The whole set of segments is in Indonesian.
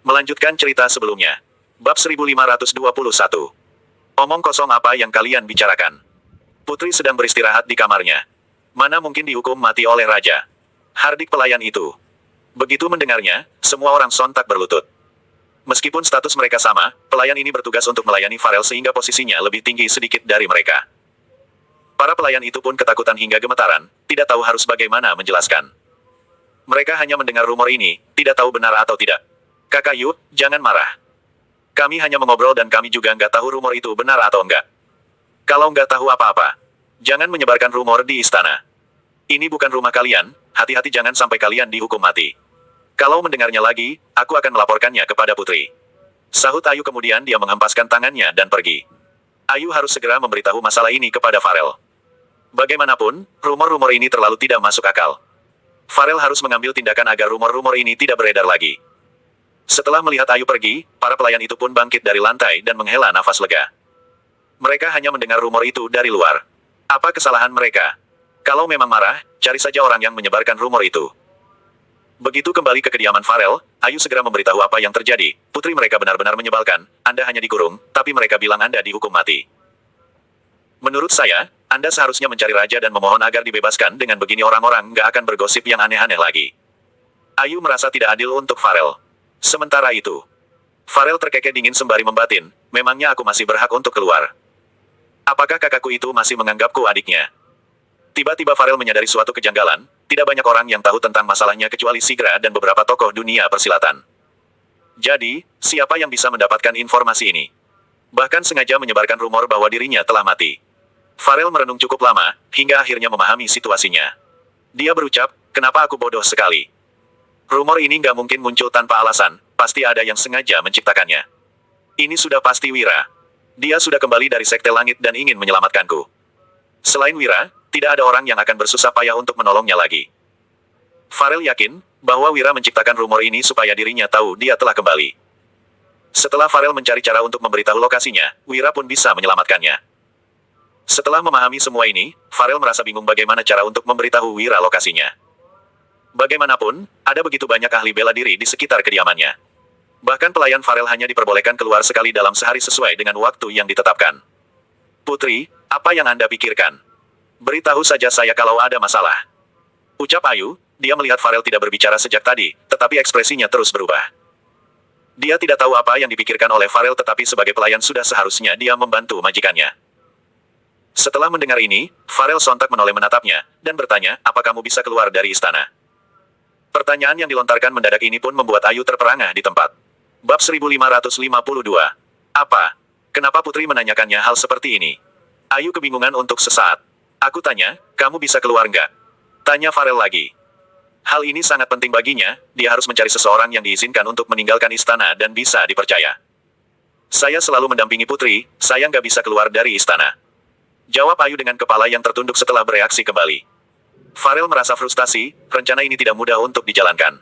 Melanjutkan cerita sebelumnya. Bab 1521. Omong kosong apa yang kalian bicarakan? Putri sedang beristirahat di kamarnya. Mana mungkin dihukum mati oleh raja? Hardik pelayan itu. Begitu mendengarnya, semua orang sontak berlutut. Meskipun status mereka sama, pelayan ini bertugas untuk melayani Farel sehingga posisinya lebih tinggi sedikit dari mereka. Para pelayan itu pun ketakutan hingga gemetaran, tidak tahu harus bagaimana menjelaskan. Mereka hanya mendengar rumor ini, tidak tahu benar atau tidak. Kakak Yu, jangan marah. Kami hanya mengobrol dan kami juga nggak tahu rumor itu benar atau enggak. Kalau nggak tahu apa-apa, jangan menyebarkan rumor di istana. Ini bukan rumah kalian, hati-hati jangan sampai kalian dihukum mati. Kalau mendengarnya lagi, aku akan melaporkannya kepada Putri. Sahut Ayu kemudian dia menghempaskan tangannya dan pergi. Ayu harus segera memberitahu masalah ini kepada Farel. Bagaimanapun, rumor-rumor ini terlalu tidak masuk akal. Farel harus mengambil tindakan agar rumor-rumor ini tidak beredar lagi. Setelah melihat Ayu pergi, para pelayan itu pun bangkit dari lantai dan menghela nafas lega. Mereka hanya mendengar rumor itu dari luar. Apa kesalahan mereka? Kalau memang marah, cari saja orang yang menyebarkan rumor itu. Begitu kembali ke kediaman Farel, Ayu segera memberitahu apa yang terjadi. Putri mereka benar-benar menyebalkan, Anda hanya dikurung, tapi mereka bilang Anda dihukum mati. Menurut saya, Anda seharusnya mencari raja dan memohon agar dibebaskan, dengan begini orang-orang nggak akan bergosip yang aneh-aneh lagi. Ayu merasa tidak adil untuk Farel. Sementara itu, Farel terkekeh dingin sembari membatin, memangnya aku masih berhak untuk keluar? Apakah kakakku itu masih menganggapku adiknya? Tiba-tiba Farel menyadari suatu kejanggalan, tidak banyak orang yang tahu tentang masalahnya kecuali Sigra dan beberapa tokoh dunia persilatan. Jadi, siapa yang bisa mendapatkan informasi ini? Bahkan sengaja menyebarkan rumor bahwa dirinya telah mati. Farel merenung cukup lama, hingga akhirnya memahami situasinya. Dia berucap, kenapa aku bodoh sekali? Rumor ini nggak mungkin muncul tanpa alasan, pasti ada yang sengaja menciptakannya. Ini sudah pasti Wira. Dia sudah kembali dari Sekte Langit dan ingin menyelamatkanku. Selain Wira, tidak ada orang yang akan bersusah payah untuk menolongnya lagi. Farel yakin bahwa Wira menciptakan rumor ini supaya dirinya tahu dia telah kembali. Setelah Farel mencari cara untuk memberitahu lokasinya, Wira pun bisa menyelamatkannya. Setelah memahami semua ini, Farel merasa bingung bagaimana cara untuk memberitahu Wira lokasinya. Bagaimanapun, ada begitu banyak ahli bela diri di sekitar kediamannya. Bahkan pelayan Farel hanya diperbolehkan keluar sekali dalam sehari sesuai dengan waktu yang ditetapkan. Putri, apa yang Anda pikirkan? Beritahu saja saya kalau ada masalah. Ucap Ayu, dia melihat Farel tidak berbicara sejak tadi, tetapi ekspresinya terus berubah. Dia tidak tahu apa yang dipikirkan oleh Farel tetapi sebagai pelayan sudah seharusnya dia membantu majikannya. Setelah mendengar ini, Farel sontak menoleh menatapnya, dan bertanya, apa kamu bisa keluar dari istana? Pertanyaan yang dilontarkan mendadak ini pun membuat Ayu terperangah di tempat. Bab 1552. Apa? Kenapa Putri menanyakannya hal seperti ini? Ayu kebingungan untuk sesaat. Aku tanya, kamu bisa keluar nggak? Tanya Farel lagi. Hal ini sangat penting baginya, dia harus mencari seseorang yang diizinkan untuk meninggalkan istana dan bisa dipercaya. Saya selalu mendampingi Putri, saya nggak bisa keluar dari istana. Jawab Ayu dengan kepala yang tertunduk setelah bereaksi kembali. Farel merasa frustasi, rencana ini tidak mudah untuk dijalankan.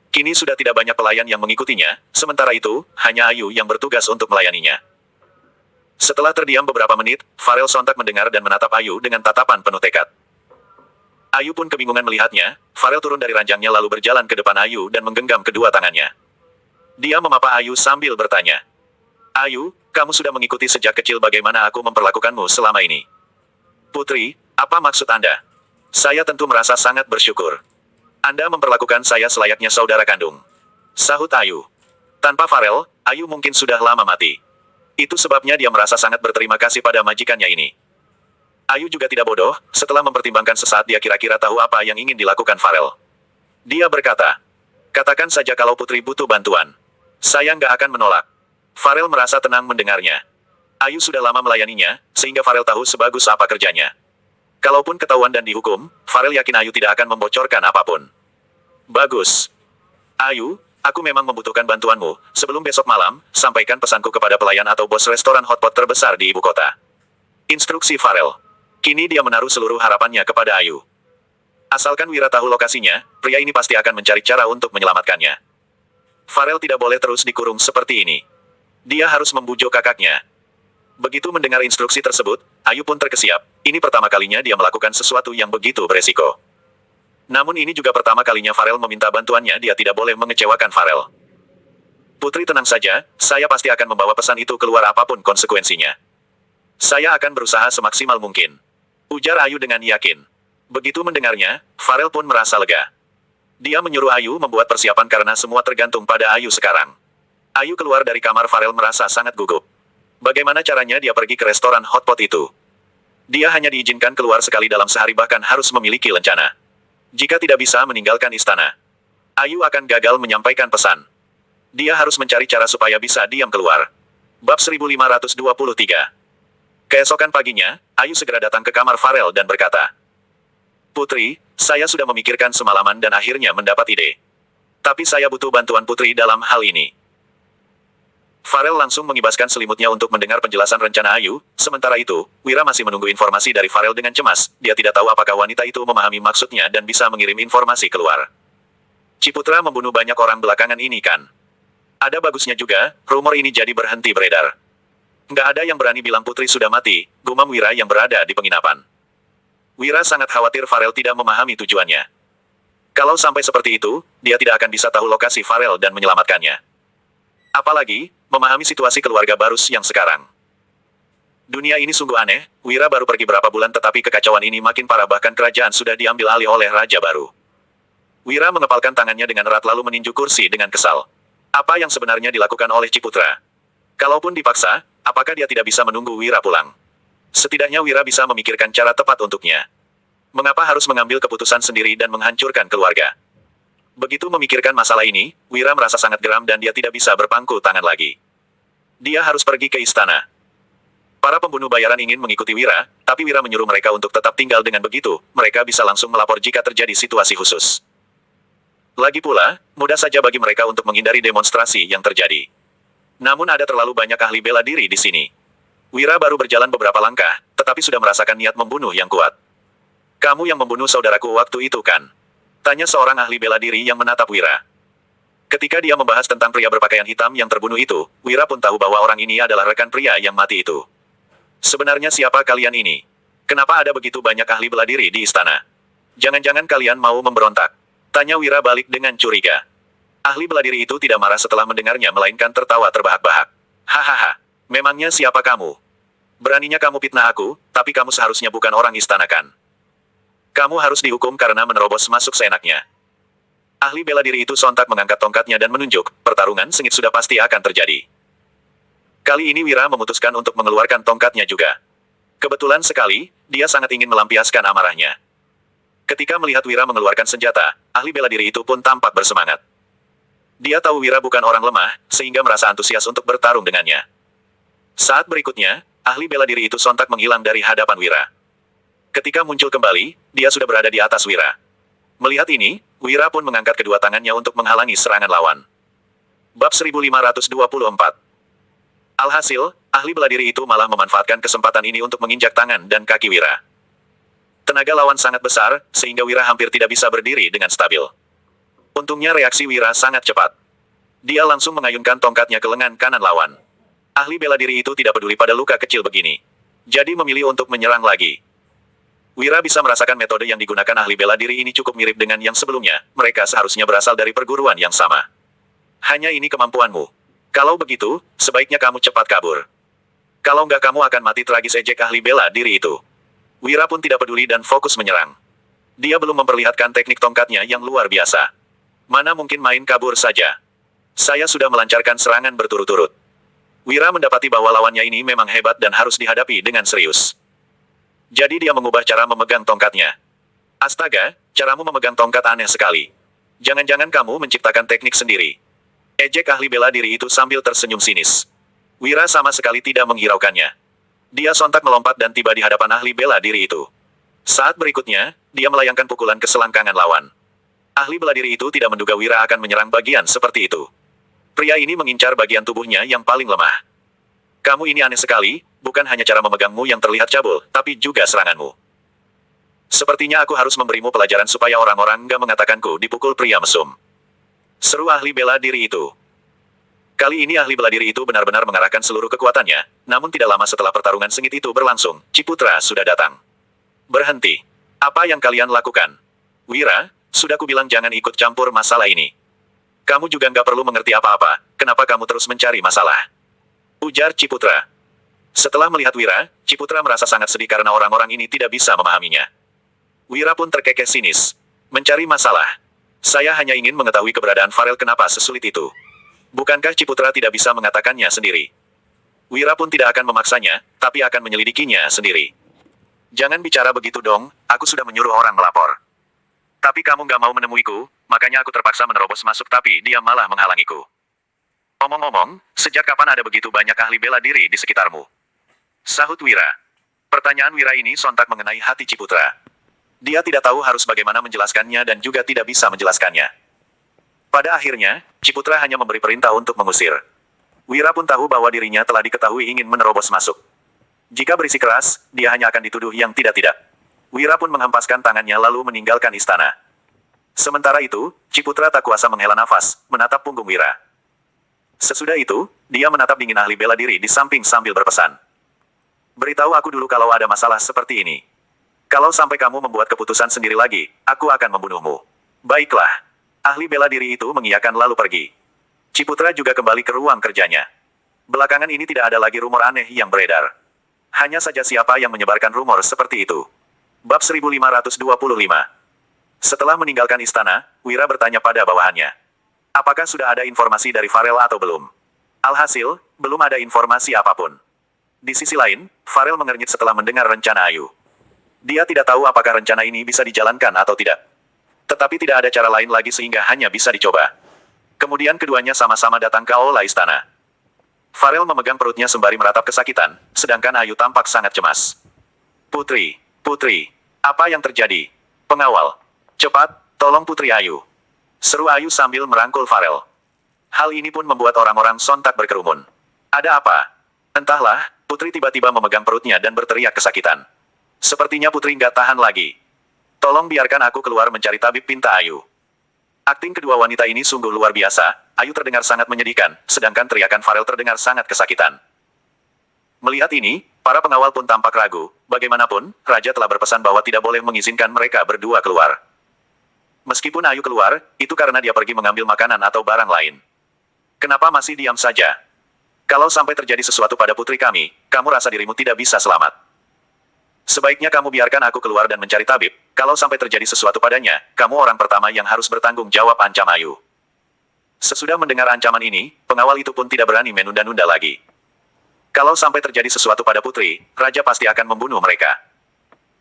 Kini sudah tidak banyak pelayan yang mengikutinya, sementara itu, hanya Ayu yang bertugas untuk melayaninya. Setelah terdiam beberapa menit, Farel sontak mendengar dan menatap Ayu dengan tatapan penuh tekad. Ayu pun kebingungan melihatnya, Farel turun dari ranjangnya lalu berjalan ke depan Ayu dan menggenggam kedua tangannya. Dia memapa Ayu sambil bertanya. Ayu, kamu sudah mengikuti sejak kecil bagaimana aku memperlakukanmu selama ini. Putri, apa maksud Anda? Saya tentu merasa sangat bersyukur. Anda memperlakukan saya selayaknya saudara kandung. Sahut Ayu. Tanpa Farel, Ayu mungkin sudah lama mati. Itu sebabnya dia merasa sangat berterima kasih pada majikannya ini. Ayu juga tidak bodoh, setelah mempertimbangkan sesaat dia kira-kira tahu apa yang ingin dilakukan Farel. Dia berkata, katakan saja kalau Putri butuh bantuan. Saya nggak akan menolak. Farel merasa tenang mendengarnya. Ayu sudah lama melayaninya, sehingga Farel tahu sebagus apa kerjanya. Kalaupun ketahuan dan dihukum, Farel yakin Ayu tidak akan membocorkan apapun. Bagus. Ayu, aku memang membutuhkan bantuanmu. Sebelum besok malam, sampaikan pesanku kepada pelayan atau bos restoran hotpot terbesar di ibu kota. Instruksi Farel. Kini dia menaruh seluruh harapannya kepada Ayu. Asalkan Wira tahu lokasinya, pria ini pasti akan mencari cara untuk menyelamatkannya. Farel tidak boleh terus dikurung seperti ini. Dia harus membujuk kakaknya. Begitu mendengar instruksi tersebut, Ayu pun terkesiap. Ini pertama kalinya dia melakukan sesuatu yang begitu beresiko. Namun ini juga pertama kalinya Farel meminta bantuannya, dia tidak boleh mengecewakan Farel. Putri tenang saja, saya pasti akan membawa pesan itu keluar apapun konsekuensinya. Saya akan berusaha semaksimal mungkin. Ujar Ayu dengan yakin. Begitu mendengarnya, Farel pun merasa lega. Dia menyuruh Ayu membuat persiapan karena semua tergantung pada Ayu sekarang. Ayu keluar dari kamar Farel merasa sangat gugup. Bagaimana caranya dia pergi ke restoran hotpot itu? Dia hanya diizinkan keluar sekali dalam sehari bahkan harus memiliki lencana. Jika tidak bisa meninggalkan istana, Ayu akan gagal menyampaikan pesan. Dia harus mencari cara supaya bisa diam keluar. Bab 1523. Keesokan paginya, Ayu segera datang ke kamar Farel dan berkata, "Putri, saya sudah memikirkan semalaman dan akhirnya mendapat ide. Tapi saya butuh bantuan Putri dalam hal ini." Farel langsung mengibaskan selimutnya untuk mendengar penjelasan rencana Ayu, sementara itu, Wira masih menunggu informasi dari Farel dengan cemas, dia tidak tahu apakah wanita itu memahami maksudnya dan bisa mengirim informasi keluar. Ciputra membunuh banyak orang belakangan ini kan? Ada bagusnya juga, rumor ini jadi berhenti beredar. Nggak ada yang berani bilang Putri sudah mati, gumam Wira yang berada di penginapan. Wira sangat khawatir Farel tidak memahami tujuannya. Kalau sampai seperti itu, dia tidak akan bisa tahu lokasi Farel dan menyelamatkannya. Apalagi, memahami situasi keluarga Barus yang sekarang. Dunia ini sungguh aneh, Wira baru pergi berapa bulan tetapi kekacauan ini makin parah bahkan kerajaan sudah diambil alih oleh raja baru. Wira mengepalkan tangannya dengan erat lalu meninju kursi dengan kesal. Apa yang sebenarnya dilakukan oleh Ciputra? Kalaupun dipaksa, apakah dia tidak bisa menunggu Wira pulang? Setidaknya Wira bisa memikirkan cara tepat untuknya. Mengapa harus mengambil keputusan sendiri dan menghancurkan keluarga? Begitu memikirkan masalah ini, Wira merasa sangat geram dan dia tidak bisa berpangku tangan lagi. Dia harus pergi ke istana. Para pembunuh bayaran ingin mengikuti Wira, tapi Wira menyuruh mereka untuk tetap tinggal dengan begitu, mereka bisa langsung melapor jika terjadi situasi khusus. Lagi pula, mudah saja bagi mereka untuk menghindari demonstrasi yang terjadi. Namun ada terlalu banyak ahli bela diri di sini. Wira baru berjalan beberapa langkah, tetapi sudah merasakan niat membunuh yang kuat. "Kamu yang membunuh saudaraku waktu itu kan?" tanya seorang ahli bela diri yang menatap Wira. Ketika dia membahas tentang pria berpakaian hitam yang terbunuh itu, Wira pun tahu bahwa orang ini adalah rekan pria yang mati itu. "Sebenarnya siapa kalian ini? Kenapa ada begitu banyak ahli bela diri di istana? Jangan-jangan kalian mau memberontak?" tanya Wira balik dengan curiga. Ahli bela diri itu tidak marah setelah mendengarnya melainkan tertawa terbahak-bahak. "Hahaha, memangnya siapa kamu? Beraninya kamu fitnah aku, tapi kamu seharusnya bukan orang istana kan? Kamu harus dihukum karena menerobos masuk seenaknya." Ahli bela diri itu sontak mengangkat tongkatnya dan menunjuk, pertarungan sengit sudah pasti akan terjadi. Kali ini Wira memutuskan untuk mengeluarkan tongkatnya juga. Kebetulan sekali, dia sangat ingin melampiaskan amarahnya. Ketika melihat Wira mengeluarkan senjata, ahli bela diri itu pun tampak bersemangat. Dia tahu Wira bukan orang lemah, sehingga merasa antusias untuk bertarung dengannya. Saat berikutnya, ahli bela diri itu sontak menghilang dari hadapan Wira. Ketika muncul kembali, dia sudah berada di atas Wira. Melihat ini, Wira pun mengangkat kedua tangannya untuk menghalangi serangan lawan. Bab 1524. Alhasil, ahli bela diri itu malah memanfaatkan kesempatan ini untuk menginjak tangan dan kaki Wira. Tenaga lawan sangat besar, sehingga Wira hampir tidak bisa berdiri dengan stabil. Untungnya reaksi Wira sangat cepat. Dia langsung mengayunkan tongkatnya ke lengan kanan lawan. Ahli bela diri itu tidak peduli pada luka kecil begini. Jadi memilih untuk menyerang lagi. Wira bisa merasakan metode yang digunakan ahli bela diri ini cukup mirip dengan yang sebelumnya, mereka seharusnya berasal dari perguruan yang sama. Hanya ini kemampuanmu. Kalau begitu, sebaiknya kamu cepat kabur. Kalau nggak kamu akan mati tragis, ejek ahli bela diri itu. Wira pun tidak peduli dan fokus menyerang. Dia belum memperlihatkan teknik tongkatnya yang luar biasa. Mana mungkin main kabur saja. Saya sudah melancarkan serangan berturut-turut. Wira mendapati bahwa lawannya ini memang hebat dan harus dihadapi dengan serius. Jadi dia mengubah cara memegang tongkatnya. "Astaga, caramu memegang tongkat aneh sekali. Jangan-jangan kamu menciptakan teknik sendiri?" ejek ahli bela diri itu sambil tersenyum sinis. Wira sama sekali tidak menghiraukannya. Dia sontak melompat dan tiba di hadapan ahli bela diri itu. Saat berikutnya, dia melayangkan pukulan ke selangkangan lawan. Ahli bela diri itu tidak menduga Wira akan menyerang bagian seperti itu. Pria ini mengincar bagian tubuhnya yang paling lemah. "Kamu ini aneh sekali, bukan hanya cara memegangmu yang terlihat cabul, tapi juga seranganmu. Sepertinya aku harus memberimu pelajaran supaya orang-orang nggak mengatakanku dipukul pria mesum," seru ahli bela diri itu. Kali ini ahli bela diri itu benar-benar mengarahkan seluruh kekuatannya, namun tidak lama setelah pertarungan sengit itu berlangsung, Ciputra sudah datang. "Berhenti. Apa yang kalian lakukan? Wira, sudah kubilang jangan ikut campur masalah ini. Kamu juga nggak perlu mengerti apa-apa, kenapa kamu terus mencari masalah? Ujar Ciputra. Setelah melihat Wira, Ciputra merasa sangat sedih karena orang-orang ini tidak bisa memahaminya. Wira pun terkekeh sinis. Mencari masalah. Saya hanya ingin mengetahui keberadaan Farel kenapa sesulit itu. Bukankah Ciputra tidak bisa mengatakannya sendiri? Wira pun tidak akan memaksanya, tapi akan menyelidikinya sendiri. Jangan bicara begitu dong, aku sudah menyuruh orang melapor. Tapi kamu nggak mau menemuiku, makanya aku terpaksa menerobos masuk tapi dia malah menghalangiku. Omong-omong, sejak kapan ada begitu banyak ahli bela diri di sekitarmu? Sahut Wira. Pertanyaan Wira ini sontak mengenai hati Ciputra. Dia tidak tahu harus bagaimana menjelaskannya dan juga tidak bisa menjelaskannya. Pada akhirnya, Ciputra hanya memberi perintah untuk mengusir. Wira pun tahu bahwa dirinya telah diketahui ingin menerobos masuk. Jika berisikeras, dia hanya akan dituduh yang tidak-tidak. Wira pun menghempaskan tangannya lalu meninggalkan istana. Sementara itu, Ciputra tak kuasa menghela nafas, menatap punggung Wira. Sesudah itu, dia menatap dingin ahli bela diri di samping sambil berpesan. Beritahu aku dulu kalau ada masalah seperti ini. Kalau sampai kamu membuat keputusan sendiri lagi, aku akan membunuhmu. Baiklah. Ahli bela diri itu mengiyakan lalu pergi. Ciputra juga kembali ke ruang kerjanya. Belakangan ini tidak ada lagi rumor aneh yang beredar. Hanya saja siapa yang menyebarkan rumor seperti itu. Bab 1525. Setelah meninggalkan istana, Wira bertanya pada bawahannya. Apakah sudah ada informasi dari Farel atau belum? Alhasil, belum ada informasi apapun. Di sisi lain, Farel mengernyit setelah mendengar rencana Ayu. Dia tidak tahu apakah rencana ini bisa dijalankan atau tidak. Tetapi tidak ada cara lain lagi sehingga hanya bisa dicoba. Kemudian keduanya sama-sama datang ke aula istana. Farel memegang perutnya sembari meratap kesakitan, sedangkan Ayu tampak sangat cemas. Putri, apa yang terjadi? Pengawal, cepat, tolong Putri Ayu. Seru Ayu sambil merangkul Farel. Hal ini pun membuat orang-orang sontak berkerumun. Ada apa? Entahlah, Putri tiba-tiba memegang perutnya dan berteriak kesakitan. Sepertinya Putri nggak tahan lagi. Tolong biarkan aku keluar mencari tabib, pinta Ayu. Akting kedua wanita ini sungguh luar biasa. Ayu terdengar sangat menyedihkan, sedangkan teriakan Farel terdengar sangat kesakitan. Melihat ini, para pengawal pun tampak ragu. Bagaimanapun, Raja telah berpesan bahwa tidak boleh mengizinkan mereka berdua keluar. Meskipun Ayu keluar, itu karena dia pergi mengambil makanan atau barang lain. Kenapa masih diam saja? Kalau sampai terjadi sesuatu pada putri kami, kamu rasa dirimu tidak bisa selamat. Sebaiknya kamu biarkan aku keluar dan mencari tabib. Kalau sampai terjadi sesuatu padanya, kamu orang pertama yang harus bertanggung jawab, ancam Ayu. Sesudah mendengar ancaman ini, pengawal itu pun tidak berani menunda-nunda lagi. Kalau sampai terjadi sesuatu pada putri, Raja pasti akan membunuh mereka.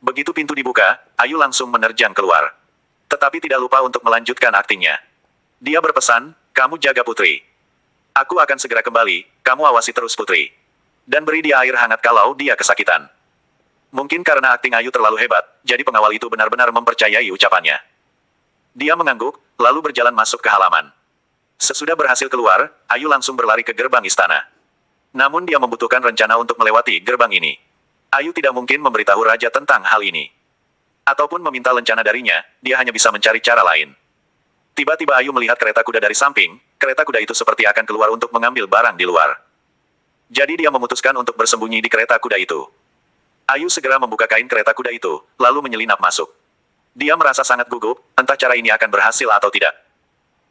Begitu pintu dibuka, Ayu langsung menerjang keluar. Tetapi tidak lupa untuk melanjutkan aktingnya. Dia berpesan, kamu jaga putri. Aku akan segera kembali, kamu awasi terus putri. Dan beri dia air hangat kalau dia kesakitan. Mungkin karena akting Ayu terlalu hebat, jadi pengawal itu benar-benar mempercayai ucapannya. Dia mengangguk, lalu berjalan masuk ke halaman. Sesudah berhasil keluar, Ayu langsung berlari ke gerbang istana. Namun dia membutuhkan rencana untuk melewati gerbang ini. Ayu tidak mungkin memberitahu Raja tentang hal ini. Ataupun meminta rencana darinya, dia hanya bisa mencari cara lain. Tiba-tiba Ayu melihat kereta kuda dari samping, kereta kuda itu seperti akan keluar untuk mengambil barang di luar. Jadi dia memutuskan untuk bersembunyi di kereta kuda itu. Ayu segera membuka kain kereta kuda itu, lalu menyelinap masuk. Dia merasa sangat gugup, entah cara ini akan berhasil atau tidak.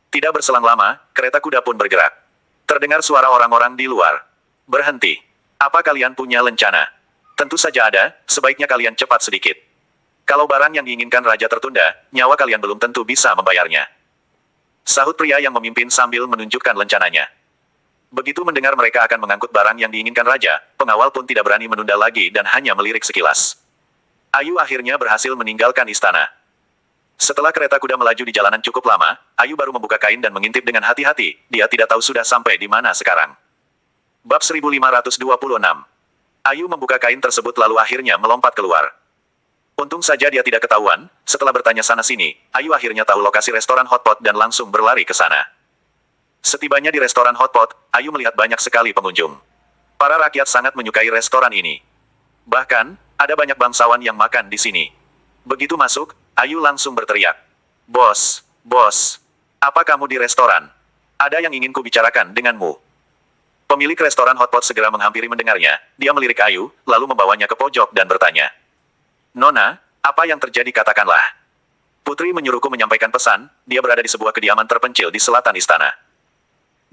Tidak berselang lama, kereta kuda pun bergerak. Terdengar suara orang-orang di luar. Berhenti. Apa kalian punya rencana? Tentu saja ada, sebaiknya kalian cepat sedikit. Kalau barang yang diinginkan Raja tertunda, nyawa kalian belum tentu bisa membayarnya. Sahut pria yang memimpin sambil menunjukkan rencananya. Begitu mendengar mereka akan mengangkut barang yang diinginkan Raja, pengawal pun tidak berani menunda lagi dan hanya melirik sekilas. Ayu akhirnya berhasil meninggalkan istana. Setelah kereta kuda melaju di jalanan cukup lama, Ayu baru membuka kain dan mengintip dengan hati-hati, dia tidak tahu sudah sampai di mana sekarang. Bab 1526. Ayu membuka kain tersebut lalu akhirnya melompat keluar. Untung saja dia tidak ketahuan, setelah bertanya sana-sini, Ayu akhirnya tahu lokasi restoran hotpot dan langsung berlari ke sana. Setibanya di restoran hotpot, Ayu melihat banyak sekali pengunjung. Para rakyat sangat menyukai restoran ini. Bahkan, ada banyak bangsawan yang makan di sini. Begitu masuk, Ayu langsung berteriak. Bos, apa kamu di restoran? Ada yang ingin kubicarakan denganmu. Pemilik restoran hotpot segera menghampiri mendengarnya, dia melirik Ayu, lalu membawanya ke pojok dan bertanya. Nona, apa yang terjadi katakanlah. Putri menyuruhku menyampaikan pesan, dia berada di sebuah kediaman terpencil di selatan istana.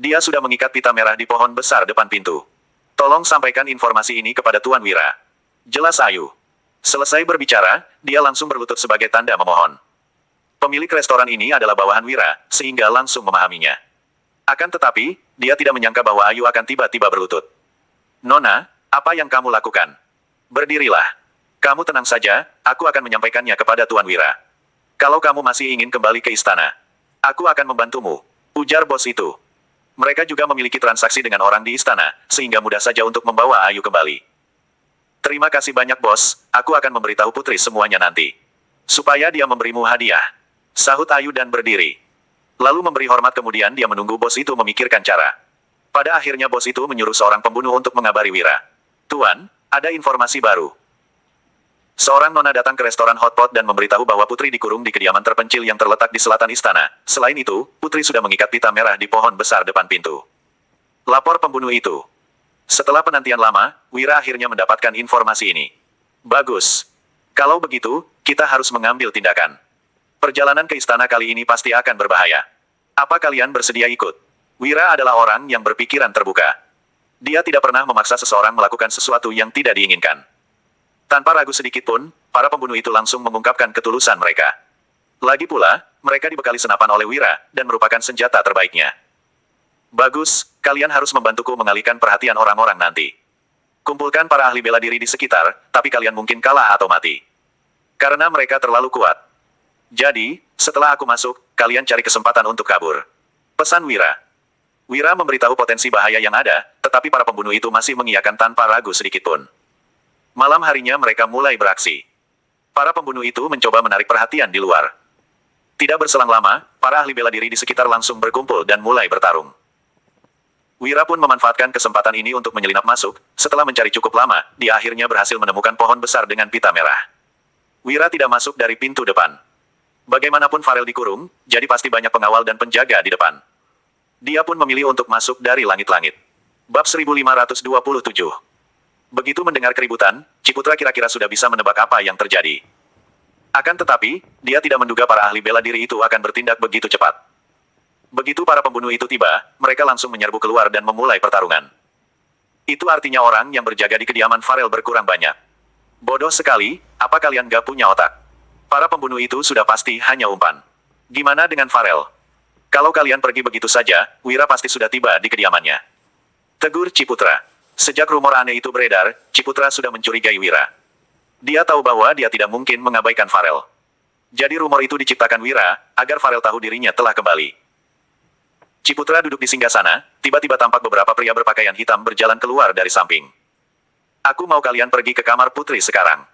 Dia sudah mengikat pita merah di pohon besar depan pintu. Tolong sampaikan informasi ini kepada Tuan Wira. Jelas Ayu. Selesai berbicara, dia langsung berlutut sebagai tanda memohon. Pemilik restoran ini adalah bawahan Wira, sehingga langsung memahaminya. Akan tetapi, dia tidak menyangka bahwa Ayu akan tiba-tiba berlutut. Nona, apa yang kamu lakukan? Berdirilah. Kamu tenang saja, aku akan menyampaikannya kepada Tuan Wira. Kalau kamu masih ingin kembali ke istana, aku akan membantumu, ujar bos itu. Mereka juga memiliki transaksi dengan orang di istana, sehingga mudah saja untuk membawa Ayu kembali. Terima kasih banyak bos, aku akan memberitahu Putri semuanya nanti. Supaya dia memberimu hadiah. Sahut Ayu dan berdiri. Lalu memberi hormat kemudian dia menunggu bos itu memikirkan cara. Pada akhirnya bos itu menyuruh seorang pembunuh untuk mengabari Wira. Tuan, ada informasi baru. Seorang nona datang ke restoran hotpot dan memberitahu bahwa Putri dikurung di kediaman terpencil yang terletak di selatan istana. Selain itu, Putri sudah mengikat pita merah di pohon besar depan pintu. Lapor pembunuh itu. Setelah penantian lama, Wira akhirnya mendapatkan informasi ini. Bagus. Kalau begitu, kita harus mengambil tindakan. Perjalanan ke istana kali ini pasti akan berbahaya. Apa kalian bersedia ikut? Wira adalah orang yang berpikiran terbuka. Dia tidak pernah memaksa seseorang melakukan sesuatu yang tidak diinginkan. Tanpa ragu sedikit pun, para pembunuh itu langsung mengungkapkan ketulusan mereka. Lagi pula, mereka dibekali senapan oleh Wira, dan merupakan senjata terbaiknya. Bagus, kalian harus membantuku mengalihkan perhatian orang-orang nanti. Kumpulkan para ahli bela diri di sekitar, tapi kalian mungkin kalah atau mati. Karena mereka terlalu kuat. Jadi, setelah aku masuk, kalian cari kesempatan untuk kabur. Pesan Wira. Wira memberitahu potensi bahaya yang ada, tetapi para pembunuh itu masih mengiyakan tanpa ragu sedikitpun. Malam harinya mereka mulai beraksi. Para pembunuh itu mencoba menarik perhatian di luar. Tidak berselang lama, para ahli bela diri di sekitar langsung berkumpul dan mulai bertarung. Wira pun memanfaatkan kesempatan ini untuk menyelinap masuk. Setelah mencari cukup lama, dia akhirnya berhasil menemukan pohon besar dengan pita merah. Wira tidak masuk dari pintu depan. Bagaimanapun Farel dikurung, jadi pasti banyak pengawal dan penjaga di depan. Dia pun memilih untuk masuk dari langit-langit. Bab 1527. Begitu mendengar keributan, Ciputra kira-kira sudah bisa menebak apa yang terjadi. Akan tetapi, dia tidak menduga para ahli bela diri itu akan bertindak begitu cepat. Begitu para pembunuh itu tiba, mereka langsung menyerbu keluar dan memulai pertarungan. Itu artinya orang yang berjaga di kediaman Farel berkurang banyak. Bodoh sekali, apa kalian gak punya otak? Para pembunuh itu sudah pasti hanya umpan. Gimana dengan Farel? Kalau kalian pergi begitu saja, Wira pasti sudah tiba di kediamannya. Tegur Ciputra. Sejak rumor aneh itu beredar, Ciputra sudah mencurigai Wira. Dia tahu bahwa dia tidak mungkin mengabaikan Farel. Jadi rumor itu diciptakan Wira, agar Farel tahu dirinya telah kembali. Ciputra duduk di singgasana, tiba-tiba tampak beberapa pria berpakaian hitam berjalan keluar dari samping. Aku mau kalian pergi ke kamar Putri sekarang.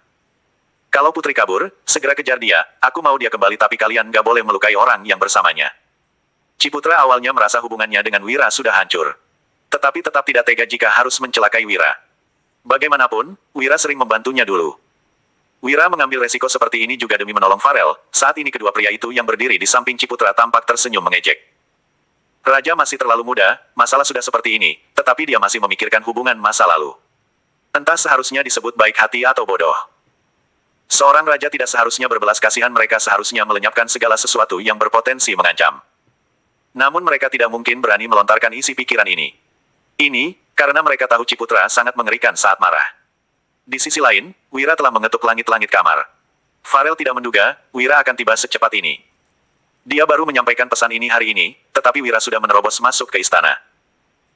Kalau Putri kabur, segera kejar dia, aku mau dia kembali tapi kalian gak boleh melukai orang yang bersamanya. Ciputra awalnya merasa hubungannya dengan Wira sudah hancur. Tetapi tetap tidak tega jika harus mencelakai Wira. Bagaimanapun, Wira sering membantunya dulu. Wira mengambil resiko seperti ini juga demi menolong Farel. Saat ini kedua pria itu yang berdiri di samping Ciputra tampak tersenyum mengejek. Raja masih terlalu muda, masalah sudah seperti ini, tetapi dia masih memikirkan hubungan masa lalu. Entah seharusnya disebut baik hati atau bodoh. Seorang raja tidak seharusnya berbelas kasihan, mereka seharusnya melenyapkan segala sesuatu yang berpotensi mengancam. Namun mereka tidak mungkin berani melontarkan isi pikiran ini. Ini, karena mereka tahu Ciputra sangat mengerikan saat marah. Di sisi lain, Wira telah mengetuk langit-langit kamar. Farel tidak menduga, Wira akan tiba secepat ini. Dia baru menyampaikan pesan ini hari ini, tetapi Wira sudah menerobos masuk ke istana.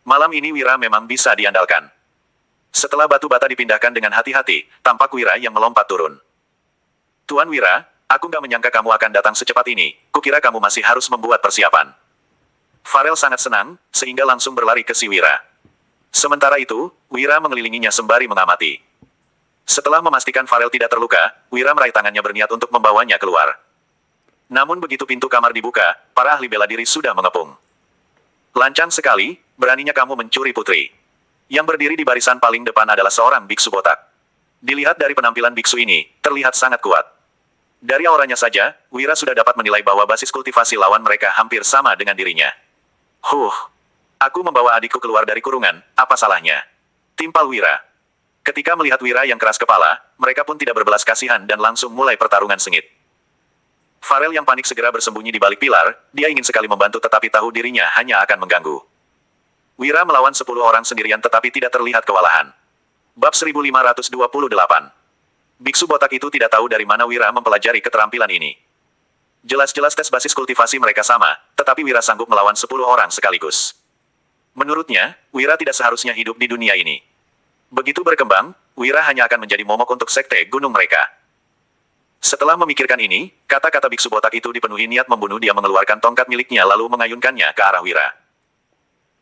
Malam ini Wira memang bisa diandalkan. Setelah batu bata dipindahkan dengan hati-hati, tampak Wira yang melompat turun. Tuan Wira, aku nggak menyangka kamu akan datang secepat ini, kukira kamu masih harus membuat persiapan. Farel sangat senang, sehingga langsung berlari ke si Wira. Sementara itu, Wira mengelilinginya sembari mengamati. Setelah memastikan Farel tidak terluka, Wira meraih tangannya berniat untuk membawanya keluar. Namun begitu pintu kamar dibuka, para ahli bela diri sudah mengepung. Lancang sekali, beraninya kamu mencuri Putri. Yang berdiri di barisan paling depan adalah seorang biksu botak. Dilihat dari penampilan biksu ini, terlihat sangat kuat. Dari auranya saja, Wira sudah dapat menilai bahwa basis kultivasi lawan mereka hampir sama dengan dirinya. Aku membawa adikku keluar dari kurungan, apa salahnya? Timpal Wira. Ketika melihat Wira yang keras kepala, mereka pun tidak berbelas kasihan dan langsung mulai pertarungan sengit. Farel yang panik segera bersembunyi di balik pilar, dia ingin sekali membantu tetapi tahu dirinya hanya akan mengganggu. Wira melawan 10 orang sendirian tetapi tidak terlihat kewalahan. Bab 1528. Biksu botak itu tidak tahu dari mana Wira mempelajari keterampilan ini. Jelas-jelas tes basis kultivasi mereka sama, tetapi Wira sanggup melawan 10 orang sekaligus. Menurutnya, Wira tidak seharusnya hidup di dunia ini. Begitu berkembang, Wira hanya akan menjadi momok untuk sekte gunung mereka. Setelah memikirkan ini, kata-kata biksu botak itu dipenuhi niat membunuh. Dia mengeluarkan tongkat miliknya lalu mengayunkannya ke arah Wira.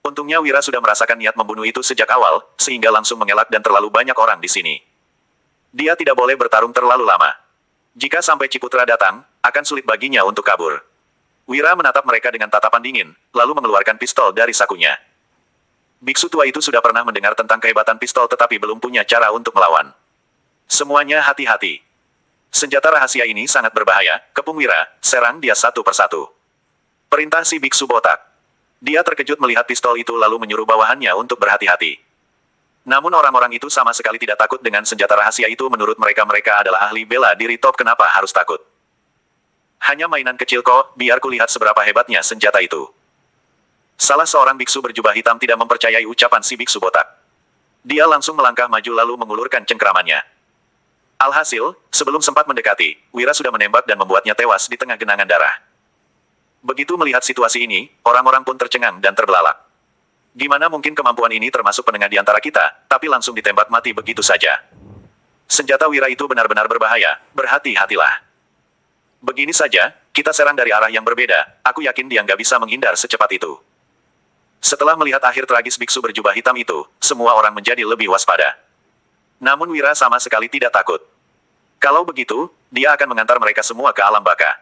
Untungnya Wira sudah merasakan niat membunuh itu sejak awal, sehingga langsung mengelak dan terlalu banyak orang di sini. Dia tidak boleh bertarung terlalu lama. Jika sampai Ciputra datang, akan sulit baginya untuk kabur. Wira menatap mereka dengan tatapan dingin, lalu mengeluarkan pistol dari sakunya. Biksu tua itu sudah pernah mendengar tentang kehebatan pistol tetapi belum punya cara untuk melawan. Semuanya hati-hati. Senjata rahasia ini sangat berbahaya, kepung Wira, serang dia satu persatu. Perintah si biksu botak. Dia terkejut melihat pistol itu lalu menyuruh bawahannya untuk berhati-hati. Namun orang-orang itu sama sekali tidak takut dengan senjata rahasia itu. Menurut mereka adalah ahli bela diri top. Kenapa harus takut? Hanya mainan kecil kok, biar kulihat seberapa hebatnya senjata itu. Salah seorang biksu berjubah hitam tidak mempercayai ucapan si biksu botak. Dia langsung melangkah maju lalu mengulurkan cengkramannya. Alhasil, sebelum sempat mendekati, Wira sudah menembak dan membuatnya tewas di tengah genangan darah. Begitu melihat situasi ini, orang-orang pun tercengang dan terbelalak. Gimana mungkin kemampuan ini termasuk penengah di antara kita, tapi langsung ditembak mati begitu saja. Senjata Wira itu benar-benar berbahaya, berhati-hatilah. Begini saja, kita serang dari arah yang berbeda, aku yakin dia nggak bisa menghindar secepat itu. Setelah melihat akhir tragis biksu berjubah hitam itu, semua orang menjadi lebih waspada. Namun Wira sama sekali tidak takut. Kalau begitu, dia akan mengantar mereka semua ke alam baka.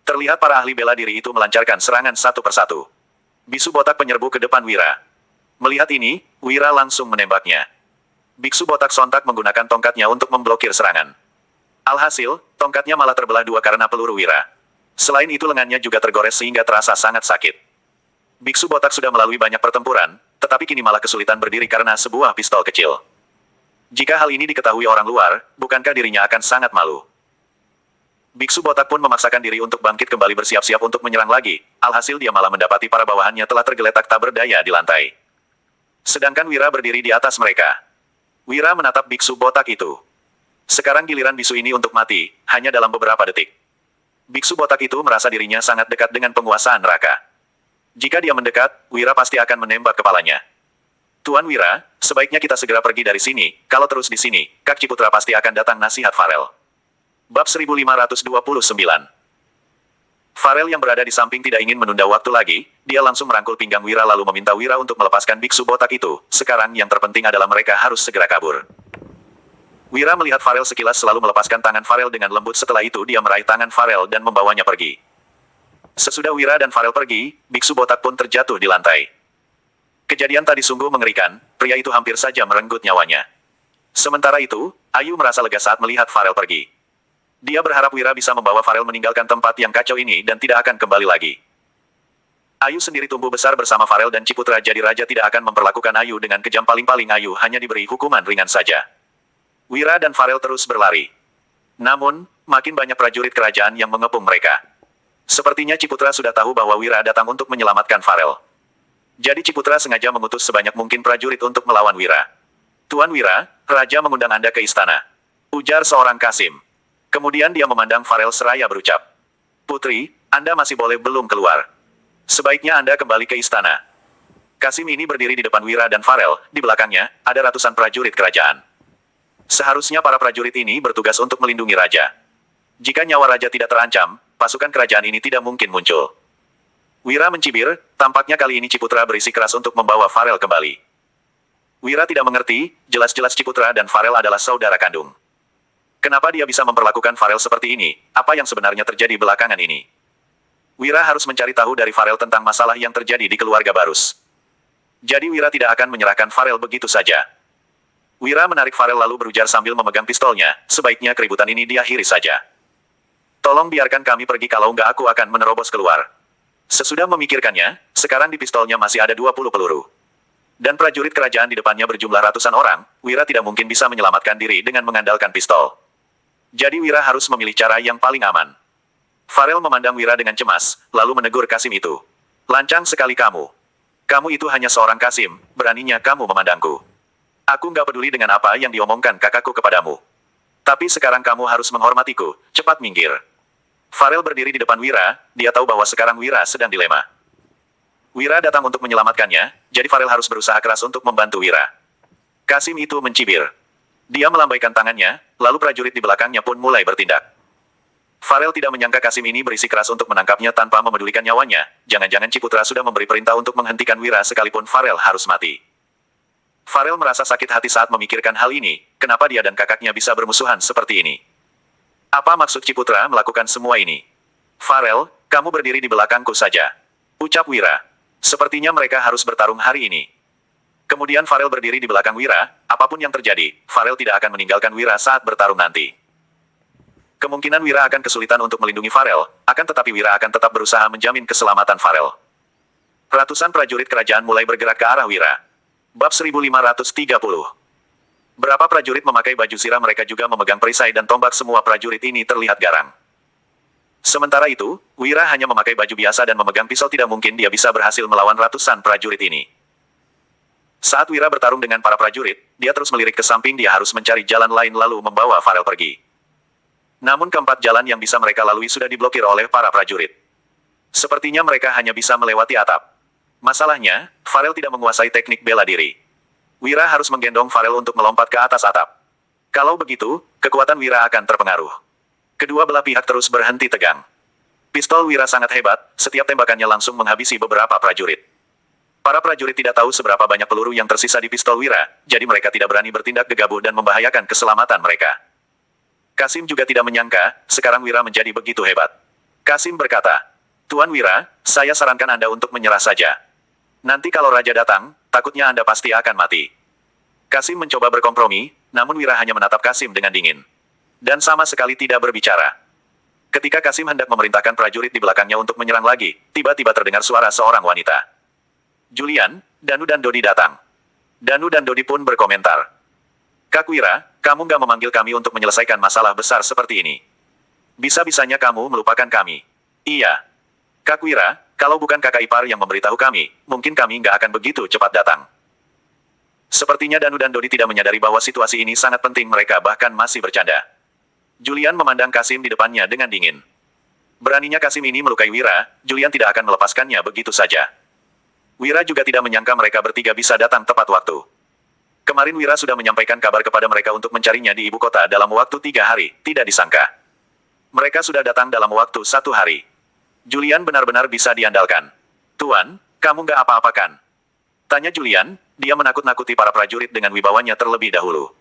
Terlihat para ahli bela diri itu melancarkan serangan satu persatu. Biksu botak penyerbu ke depan Wira. Melihat ini, Wira langsung menembaknya. Biksu botak sontak menggunakan tongkatnya untuk memblokir serangan. Alhasil, tongkatnya malah terbelah dua karena peluru Wira. Selain itu lengannya juga tergores sehingga terasa sangat sakit. Biksu botak sudah melalui banyak pertempuran, tetapi kini malah kesulitan berdiri karena sebuah pistol kecil. Jika hal ini diketahui orang luar, bukankah dirinya akan sangat malu? Biksu botak pun memaksakan diri untuk bangkit kembali bersiap-siap untuk menyerang lagi. Alhasil dia malah mendapati para bawahannya telah tergeletak tak berdaya di lantai. Sedangkan Wira berdiri di atas mereka. Wira menatap biksu botak itu. Sekarang giliran bisu ini untuk mati, hanya dalam beberapa detik. Biksu botak itu merasa dirinya sangat dekat dengan penguasaan neraka. Jika dia mendekat, Wira pasti akan menembak kepalanya. Tuan Wira, sebaiknya kita segera pergi dari sini. Kalau terus di sini, Kak Ciputra pasti akan datang, nasihat Farel. Bab 1529. Farel yang berada di samping tidak ingin menunda waktu lagi, dia langsung merangkul pinggang Wira lalu meminta Wira untuk melepaskan biksu botak itu. Sekarang yang terpenting adalah mereka harus segera kabur. Wira melihat Farel sekilas selalu melepaskan tangan Farel dengan lembut. Setelah itu dia meraih tangan Farel dan membawanya pergi. Sesudah Wira dan Farel pergi, biksu botak pun terjatuh di lantai. Kejadian tadi sungguh mengerikan, pria itu hampir saja merenggut nyawanya. Sementara itu, Ayu merasa lega saat melihat Farel pergi. Dia berharap Wira bisa membawa Farel meninggalkan tempat yang kacau ini dan tidak akan kembali lagi. Ayu sendiri tumbuh besar bersama Farel dan Ciputra, jadi raja tidak akan memperlakukan Ayu dengan kejam. Paling-paling Ayu hanya diberi hukuman ringan saja. Wira dan Farel terus berlari. Namun, makin banyak prajurit kerajaan yang mengepung mereka. Sepertinya Ciputra sudah tahu bahwa Wira datang untuk menyelamatkan Farel. Jadi Ciputra sengaja mengutus sebanyak mungkin prajurit untuk melawan Wira. Tuan Wira, Raja mengundang Anda ke istana. Ujar seorang Kasim. Kemudian dia memandang Farel seraya berucap. Putri, Anda masih boleh belum keluar. Sebaiknya Anda kembali ke istana. Kasim ini berdiri di depan Wira dan Farel, di belakangnya, ada ratusan prajurit kerajaan. Seharusnya para prajurit ini bertugas untuk melindungi Raja. Jika nyawa Raja tidak terancam, pasukan kerajaan ini tidak mungkin muncul. Wira mencibir, tampaknya kali ini Ciputra berisi keras untuk membawa Farel kembali. Wira tidak mengerti, jelas-jelas Ciputra dan Farel adalah saudara kandung. Kenapa dia bisa memperlakukan Farel seperti ini? Apa yang sebenarnya terjadi belakangan ini? Wira harus mencari tahu dari Farel tentang masalah yang terjadi di keluarga Barus. Jadi Wira tidak akan menyerahkan Farel begitu saja. Wira menarik Farel lalu berujar sambil memegang pistolnya, sebaiknya keributan ini diakhiri saja. Tolong biarkan kami pergi, kalau enggak aku akan menerobos keluar. Sesudah memikirkannya, sekarang di pistolnya masih ada 20 peluru. Dan prajurit kerajaan di depannya berjumlah ratusan orang, Wira tidak mungkin bisa menyelamatkan diri dengan mengandalkan pistol. Jadi Wira harus memilih cara yang paling aman. Farel memandang Wira dengan cemas, lalu menegur Kasim itu. Lancang sekali kamu. Kamu itu hanya seorang Kasim, beraninya kamu memandangku. Aku nggak peduli dengan apa yang diomongkan kakakku kepadamu. Tapi sekarang kamu harus menghormatiku, cepat minggir. Farel berdiri di depan Wira, dia tahu bahwa sekarang Wira sedang dilema. Wira datang untuk menyelamatkannya, jadi Farel harus berusaha keras untuk membantu Wira. Kasim itu mencibir. Dia melambaikan tangannya, lalu prajurit di belakangnya pun mulai bertindak. Farel tidak menyangka Kasim ini berisikeras untuk menangkapnya tanpa memedulikan nyawanya. Jangan-jangan Ciputra sudah memberi perintah untuk menghentikan Wira sekalipun Farel harus mati. Farel merasa sakit hati saat memikirkan hal ini, kenapa dia dan kakaknya bisa bermusuhan seperti ini. Apa maksud Ciputra melakukan semua ini? Farel, kamu berdiri di belakangku saja. Ucap Wira. Sepertinya mereka harus bertarung hari ini. Kemudian Farel berdiri di belakang Wira, apapun yang terjadi, Farel tidak akan meninggalkan Wira saat bertarung nanti. Kemungkinan Wira akan kesulitan untuk melindungi Farel, akan tetapi Wira akan tetap berusaha menjamin keselamatan Farel. Ratusan prajurit kerajaan mulai bergerak ke arah Wira. Bab 1530. Berapa prajurit memakai baju zirah, mereka juga memegang perisai dan tombak, semua prajurit ini terlihat garang. Sementara itu, Wira hanya memakai baju biasa dan memegang pisau, tidak mungkin dia bisa berhasil melawan ratusan prajurit ini. Saat Wira bertarung dengan para prajurit, dia terus melirik ke samping, dia harus mencari jalan lain lalu membawa Farel pergi. Namun keempat jalan yang bisa mereka lalui sudah diblokir oleh para prajurit. Sepertinya mereka hanya bisa melewati atap. Masalahnya, Farel tidak menguasai teknik bela diri. Wira harus menggendong Farel untuk melompat ke atas atap. Kalau begitu, kekuatan Wira akan terpengaruh. Kedua belah pihak terus berhenti tegang. Pistol Wira sangat hebat, setiap tembakannya langsung menghabisi beberapa prajurit. Para prajurit tidak tahu seberapa banyak peluru yang tersisa di pistol Wira, jadi mereka tidak berani bertindak gegabah dan membahayakan keselamatan mereka. Kasim juga tidak menyangka, sekarang Wira menjadi begitu hebat. Kasim berkata, Tuan Wira, saya sarankan Anda untuk menyerah saja. Nanti kalau Raja datang, takutnya Anda pasti akan mati. Kasim mencoba berkompromi, namun Wira hanya menatap Kasim dengan dingin. Dan sama sekali tidak berbicara. Ketika Kasim hendak memerintahkan prajurit di belakangnya untuk menyerang lagi, tiba-tiba terdengar suara seorang wanita. Julian, Danu dan Dodi datang. Danu dan Dodi pun berkomentar. Kak Wira, kamu nggak memanggil kami untuk menyelesaikan masalah besar seperti ini. Bisa-bisanya kamu melupakan kami. Iya. Kak Wira, kalau bukan kakak ipar yang memberitahu kami, mungkin kami nggak akan begitu cepat datang. Sepertinya Danu dan Dodi tidak menyadari bahwa situasi ini sangat penting, mereka bahkan masih bercanda. Julian memandang Kasim di depannya dengan dingin. Beraninya Kasim ini melukai Wira, Julian tidak akan melepaskannya begitu saja. Wira juga tidak menyangka mereka bertiga bisa datang tepat waktu. Kemarin Wira sudah menyampaikan kabar kepada mereka untuk mencarinya di ibu kota dalam waktu 3 hari, tidak disangka. Mereka sudah datang dalam waktu 1 hari. Julian benar-benar bisa diandalkan. Tuan, kamu nggak apa-apakan? Tanya Julian, dia menakut-nakuti para prajurit dengan wibawanya terlebih dahulu.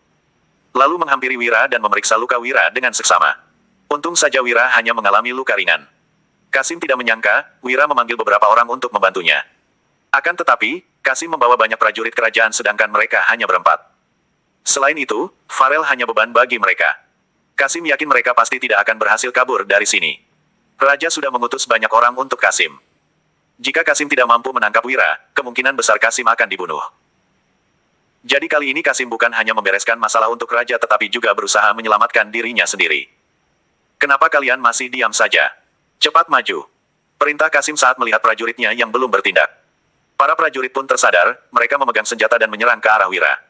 Lalu menghampiri Wira dan memeriksa luka Wira dengan seksama. Untung saja Wira hanya mengalami luka ringan. Kasim tidak menyangka, Wira memanggil beberapa orang untuk membantunya. Akan tetapi, Kasim membawa banyak prajurit kerajaan sedangkan mereka hanya berempat. Selain itu, Farel hanya beban bagi mereka. Kasim yakin mereka pasti tidak akan berhasil kabur dari sini. Raja sudah mengutus banyak orang untuk Kasim. Jika Kasim tidak mampu menangkap Wira, kemungkinan besar Kasim akan dibunuh. Jadi kali ini Kasim bukan hanya membereskan masalah untuk Raja tetapi juga berusaha menyelamatkan dirinya sendiri. Kenapa kalian masih diam saja? Cepat maju. Perintah Kasim saat melihat prajuritnya yang belum bertindak. Para prajurit pun tersadar, mereka memegang senjata dan menyerang ke arah Wira.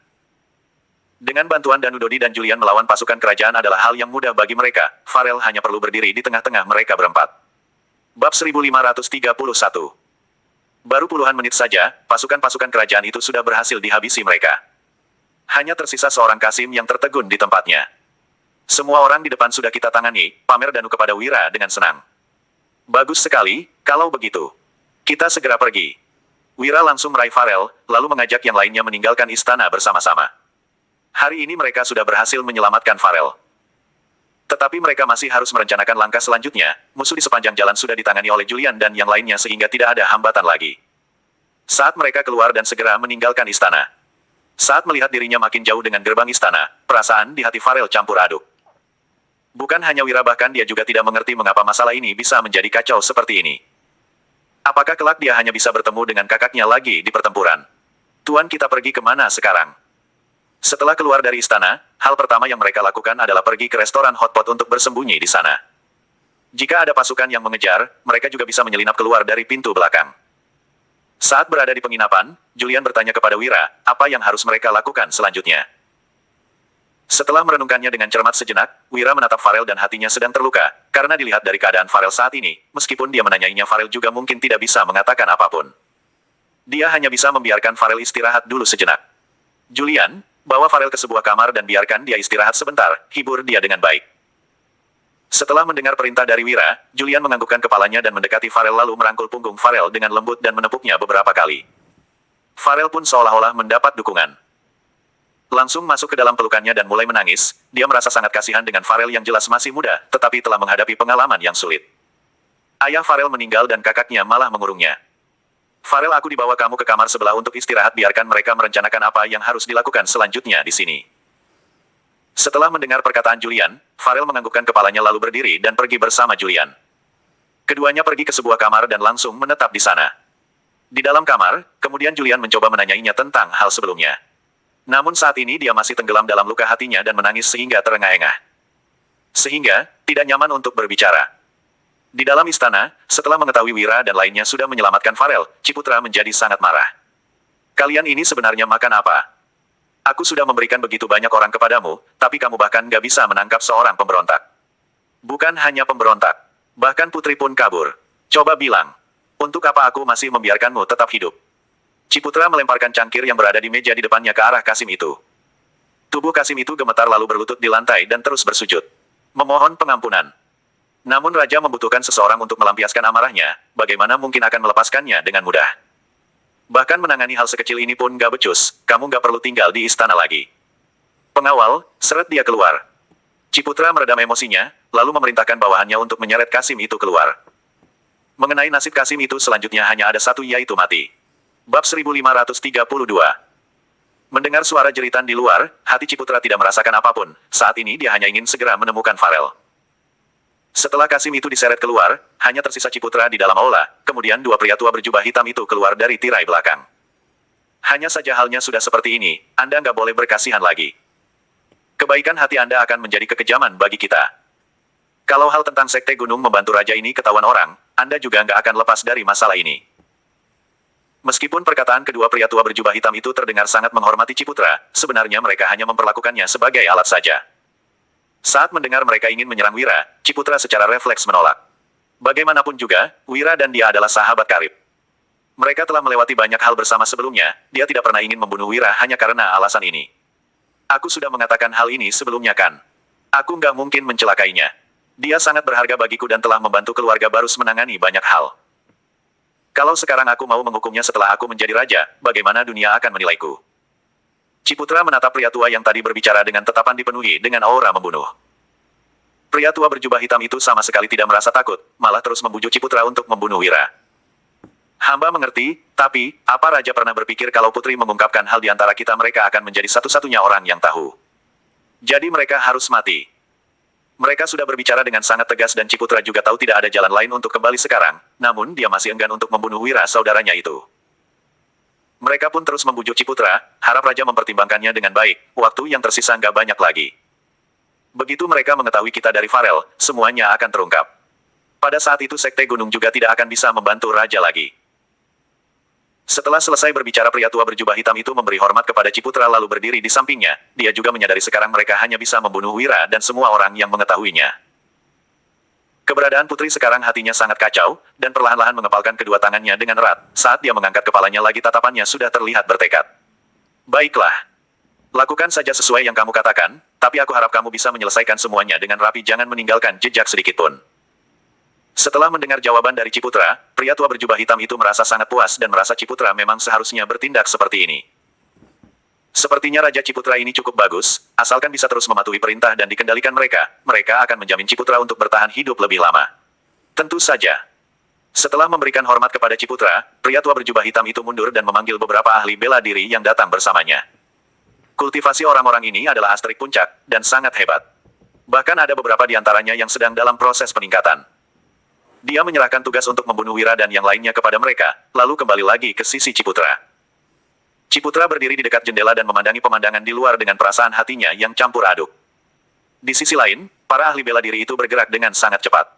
Dengan bantuan Danu, Dodi dan Julian melawan pasukan kerajaan adalah hal yang mudah bagi mereka, Farel hanya perlu berdiri di tengah-tengah mereka berempat. Bab 1531. Baru puluhan menit saja, pasukan-pasukan kerajaan itu sudah berhasil dihabisi mereka. Hanya tersisa seorang Kasim yang tertegun di tempatnya. Semua orang di depan sudah kita tangani, pamer Danu kepada Wira dengan senang. Bagus sekali, kalau begitu. Kita segera pergi. Wira langsung meraih Farel, lalu mengajak yang lainnya meninggalkan istana bersama-sama. Hari ini mereka sudah berhasil menyelamatkan Farel. Tetapi mereka masih harus merencanakan langkah selanjutnya, musuh di sepanjang jalan sudah ditangani oleh Julian dan yang lainnya sehingga tidak ada hambatan lagi. Saat mereka keluar dan segera meninggalkan istana. Saat melihat dirinya makin jauh dengan gerbang istana, perasaan di hati Farel campur aduk. Bukan hanya Wira, bahkan dia juga tidak mengerti mengapa masalah ini bisa menjadi kacau seperti ini. Apakah kelak dia hanya bisa bertemu dengan kakaknya lagi di pertempuran? Tuan, kita pergi kemana sekarang? Setelah keluar dari istana, hal pertama yang mereka lakukan adalah pergi ke restoran hotpot untuk bersembunyi di sana. Jika ada pasukan yang mengejar, mereka juga bisa menyelinap keluar dari pintu belakang. Saat berada di penginapan, Julian bertanya kepada Wira, apa yang harus mereka lakukan selanjutnya. Setelah merenungkannya dengan cermat sejenak, Wira menatap Farel dan hatinya sedang terluka, karena dilihat dari keadaan Farel saat ini, meskipun dia menanyainya Farel juga mungkin tidak bisa mengatakan apapun. Dia hanya bisa membiarkan Farel istirahat dulu sejenak. Julian, bawa Farel ke sebuah kamar dan biarkan dia istirahat sebentar, hibur dia dengan baik. Setelah mendengar perintah dari Wira, Julian menganggukkan kepalanya dan mendekati Farel lalu merangkul punggung Farel dengan lembut dan menepuknya beberapa kali. Farel pun seolah-olah mendapat dukungan. Langsung masuk ke dalam pelukannya dan mulai menangis, dia merasa sangat kasihan dengan Farel yang jelas masih muda, tetapi telah menghadapi pengalaman yang sulit. Ayah Farel meninggal dan kakaknya malah mengurungnya. Farel, aku dibawa kamu ke kamar sebelah untuk istirahat, biarkan mereka merencanakan apa yang harus dilakukan selanjutnya di sini. Setelah mendengar perkataan Julian, Farel menganggukkan kepalanya lalu berdiri dan pergi bersama Julian. Keduanya pergi ke sebuah kamar dan langsung menetap di sana. Di dalam kamar, kemudian Julian mencoba menanyainya tentang hal sebelumnya. Namun saat ini dia masih tenggelam dalam luka hatinya dan menangis sehingga terengah-engah. Sehingga, tidak nyaman untuk berbicara. Di dalam istana, setelah mengetahui Wira dan lainnya sudah menyelamatkan Farel, Ciputra menjadi sangat marah. Kalian ini sebenarnya makan apa? Aku sudah memberikan begitu banyak orang kepadamu, tapi kamu bahkan gak bisa menangkap seorang pemberontak. Bukan hanya pemberontak, bahkan putri pun kabur. Coba bilang, untuk apa aku masih membiarkanmu tetap hidup? Ciputra melemparkan cangkir yang berada di meja di depannya ke arah Kasim itu. Tubuh Kasim itu gemetar lalu berlutut di lantai dan terus bersujud. Memohon pengampunan. Namun Raja membutuhkan seseorang untuk melampiaskan amarahnya, bagaimana mungkin akan melepaskannya dengan mudah. Bahkan menangani hal sekecil ini pun gak becus, kamu gak perlu tinggal di istana lagi. Pengawal, seret dia keluar. Ciputra meredam emosinya, lalu memerintahkan bawahannya untuk menyeret Kasim itu keluar. Mengenai nasib Kasim itu selanjutnya hanya ada satu, yaitu mati. Bab 1532. Mendengar suara jeritan di luar, hati Ciputra tidak merasakan apapun, saat ini dia hanya ingin segera menemukan Farel. Setelah Kasim itu diseret keluar, hanya tersisa Ciputra di dalam aula, kemudian dua pria tua berjubah hitam itu keluar dari tirai belakang. Hanya saja halnya sudah seperti ini, Anda nggak boleh berkasihan lagi. Kebaikan hati Anda akan menjadi kekejaman bagi kita. Kalau hal tentang Sekte Gunung membantu raja ini ketahuan orang, Anda juga nggak akan lepas dari masalah ini. Meskipun perkataan kedua pria tua berjubah hitam itu terdengar sangat menghormati Ciputra, sebenarnya mereka hanya memperlakukannya sebagai alat saja. Saat mendengar mereka ingin menyerang Wira, Ciputra secara refleks menolak. Bagaimanapun juga, Wira dan dia adalah sahabat karib. Mereka telah melewati banyak hal bersama sebelumnya, dia tidak pernah ingin membunuh Wira hanya karena alasan ini. Aku sudah mengatakan hal ini sebelumnya kan? Aku nggak mungkin mencelakainya. Dia sangat berharga bagiku dan telah membantu keluarga Barus menangani banyak hal. Kalau sekarang aku mau menghukumnya setelah aku menjadi raja, bagaimana dunia akan menilaiku? Ciputra menatap pria tua yang tadi berbicara dengan tatapan dipenuhi dengan aura membunuh. Pria tua berjubah hitam itu sama sekali tidak merasa takut, malah terus membujuk Ciputra untuk membunuh Wira. Hamba mengerti, tapi, apa Raja pernah berpikir kalau Putri mengungkapkan hal di antara kita mereka akan menjadi satu-satunya orang yang tahu? Jadi mereka harus mati. Mereka sudah berbicara dengan sangat tegas dan Ciputra juga tahu tidak ada jalan lain untuk kembali sekarang, namun dia masih enggan untuk membunuh Wira saudaranya itu. Mereka pun terus membujuk Ciputra, harap Raja mempertimbangkannya dengan baik, waktu yang tersisa nggak banyak lagi. Begitu mereka mengetahui kita dari Farel, semuanya akan terungkap. Pada saat itu Sekte Gunung juga tidak akan bisa membantu Raja lagi. Setelah selesai berbicara pria tua berjubah hitam itu memberi hormat kepada Ciputra lalu berdiri di sampingnya, dia juga menyadari sekarang mereka hanya bisa membunuh Wira dan semua orang yang mengetahuinya. Keberadaan Putri sekarang hatinya sangat kacau, dan perlahan-lahan mengepalkan kedua tangannya dengan erat, saat dia mengangkat kepalanya lagi tatapannya sudah terlihat bertekad. Baiklah. Lakukan saja sesuai yang kamu katakan, tapi aku harap kamu bisa menyelesaikan semuanya dengan rapi, jangan meninggalkan jejak sedikitpun. Setelah mendengar jawaban dari Ciputra, pria tua berjubah hitam itu merasa sangat puas dan merasa Ciputra memang seharusnya bertindak seperti ini. Sepertinya Raja Ciputra ini cukup bagus, asalkan bisa terus mematuhi perintah dan dikendalikan mereka, mereka akan menjamin Ciputra untuk bertahan hidup lebih lama. Tentu saja. Setelah memberikan hormat kepada Ciputra, pria tua berjubah hitam itu mundur dan memanggil beberapa ahli bela diri yang datang bersamanya. Kultivasi orang-orang ini adalah astrik puncak, dan sangat hebat. Bahkan ada beberapa di antaranya yang sedang dalam proses peningkatan. Dia menyerahkan tugas untuk membunuh Wira dan yang lainnya kepada mereka, lalu kembali lagi ke sisi Ciputra. Ciputra berdiri di dekat jendela dan memandangi pemandangan di luar dengan perasaan hatinya yang campur aduk. Di sisi lain, para ahli bela diri itu bergerak dengan sangat cepat.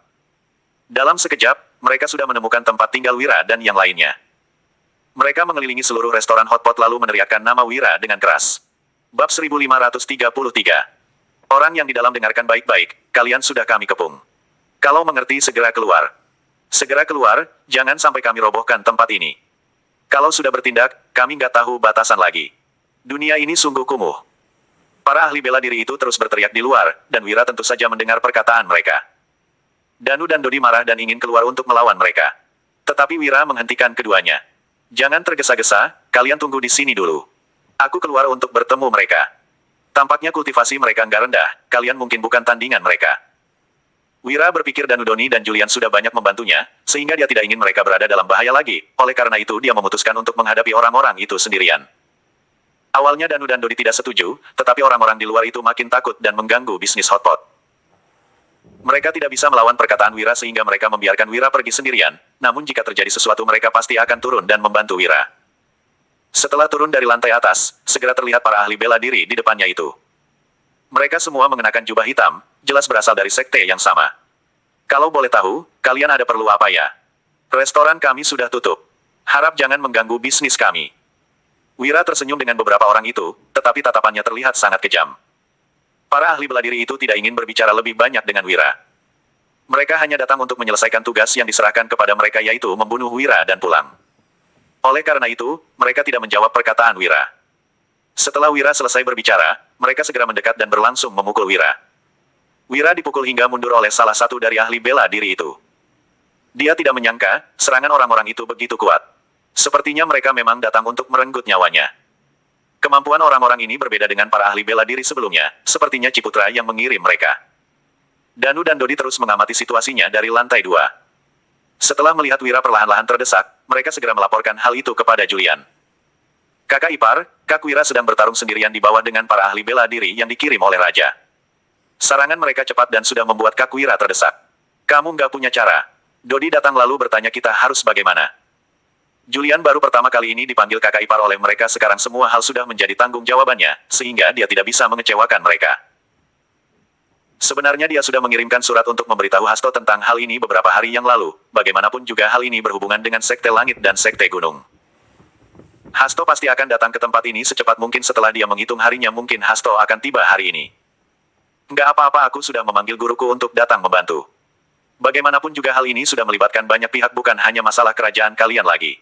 Dalam sekejap, mereka sudah menemukan tempat tinggal Wira dan yang lainnya. Mereka mengelilingi seluruh restoran hotpot lalu meneriakkan nama Wira dengan keras. Bab 1533. Orang yang di dalam dengarkan baik-baik, kalian sudah kami kepung. Kalau mengerti segera keluar. Segera keluar, jangan sampai kami robohkan tempat ini. Kalau sudah bertindak, kami nggak tahu batasan lagi. Dunia ini sungguh kumuh. Para ahli bela diri itu terus berteriak di luar, dan Wira tentu saja mendengar perkataan mereka. Danu dan Dodi marah dan ingin keluar untuk melawan mereka. Tetapi Wira menghentikan keduanya. Jangan tergesa-gesa, kalian tunggu di sini dulu. Aku keluar untuk bertemu mereka. Tampaknya kultivasi mereka nggak rendah, kalian mungkin bukan tandingan mereka. Wira berpikir Danu Doni dan Julian sudah banyak membantunya, sehingga dia tidak ingin mereka berada dalam bahaya lagi, oleh karena itu dia memutuskan untuk menghadapi orang-orang itu sendirian. Awalnya Danu dan Dodi tidak setuju, tetapi orang-orang di luar itu makin takut dan mengganggu bisnis hotpot. Mereka tidak bisa melawan perkataan Wira sehingga mereka membiarkan Wira pergi sendirian, namun jika terjadi sesuatu mereka pasti akan turun dan membantu Wira. Setelah turun dari lantai atas, segera terlihat para ahli bela diri di depannya itu. Mereka semua mengenakan jubah hitam, jelas berasal dari sekte yang sama. Kalau boleh tahu, kalian ada perlu apa ya? Restoran kami sudah tutup. Harap jangan mengganggu bisnis kami. Wira tersenyum dengan beberapa orang itu, tetapi tatapannya terlihat sangat kejam. Para ahli bela diri itu tidak ingin berbicara lebih banyak dengan Wira. Mereka hanya datang untuk menyelesaikan tugas yang diserahkan kepada mereka yaitu membunuh Wira dan pulang. Oleh karena itu, mereka tidak menjawab perkataan Wira. Setelah Wira selesai berbicara, mereka segera mendekat dan berlangsung memukul Wira. Wira dipukul hingga mundur oleh salah satu dari ahli bela diri itu. Dia tidak menyangka, serangan orang-orang itu begitu kuat. Sepertinya mereka memang datang untuk merenggut nyawanya. Kemampuan orang-orang ini berbeda dengan para ahli bela diri sebelumnya, sepertinya Ciputra yang mengirim mereka. Danu dan Dodi terus mengamati situasinya dari lantai 2. Setelah melihat Wira perlahan-lahan terdesak, mereka segera melaporkan hal itu kepada Julian. Kakak ipar, Kak Wira sedang bertarung sendirian di bawah dengan para ahli bela diri yang dikirim oleh Raja. Sarangan mereka cepat dan sudah membuat Kak Wira terdesak. Kamu nggak punya cara. Dodi datang lalu bertanya kita harus bagaimana. Julian baru pertama kali ini dipanggil kakak ipar oleh mereka sekarang semua hal sudah menjadi tanggung jawabannya, sehingga dia tidak bisa mengecewakan mereka. Sebenarnya dia sudah mengirimkan surat untuk memberitahu Hasto tentang hal ini beberapa hari yang lalu, bagaimanapun juga hal ini berhubungan dengan Sekte Langit dan Sekte Gunung. Hasto pasti akan datang ke tempat ini secepat mungkin setelah dia menghitung harinya mungkin Hasto akan tiba hari ini. Nggak apa-apa aku sudah memanggil guruku untuk datang membantu. Bagaimanapun juga hal ini sudah melibatkan banyak pihak bukan hanya masalah kerajaan kalian lagi.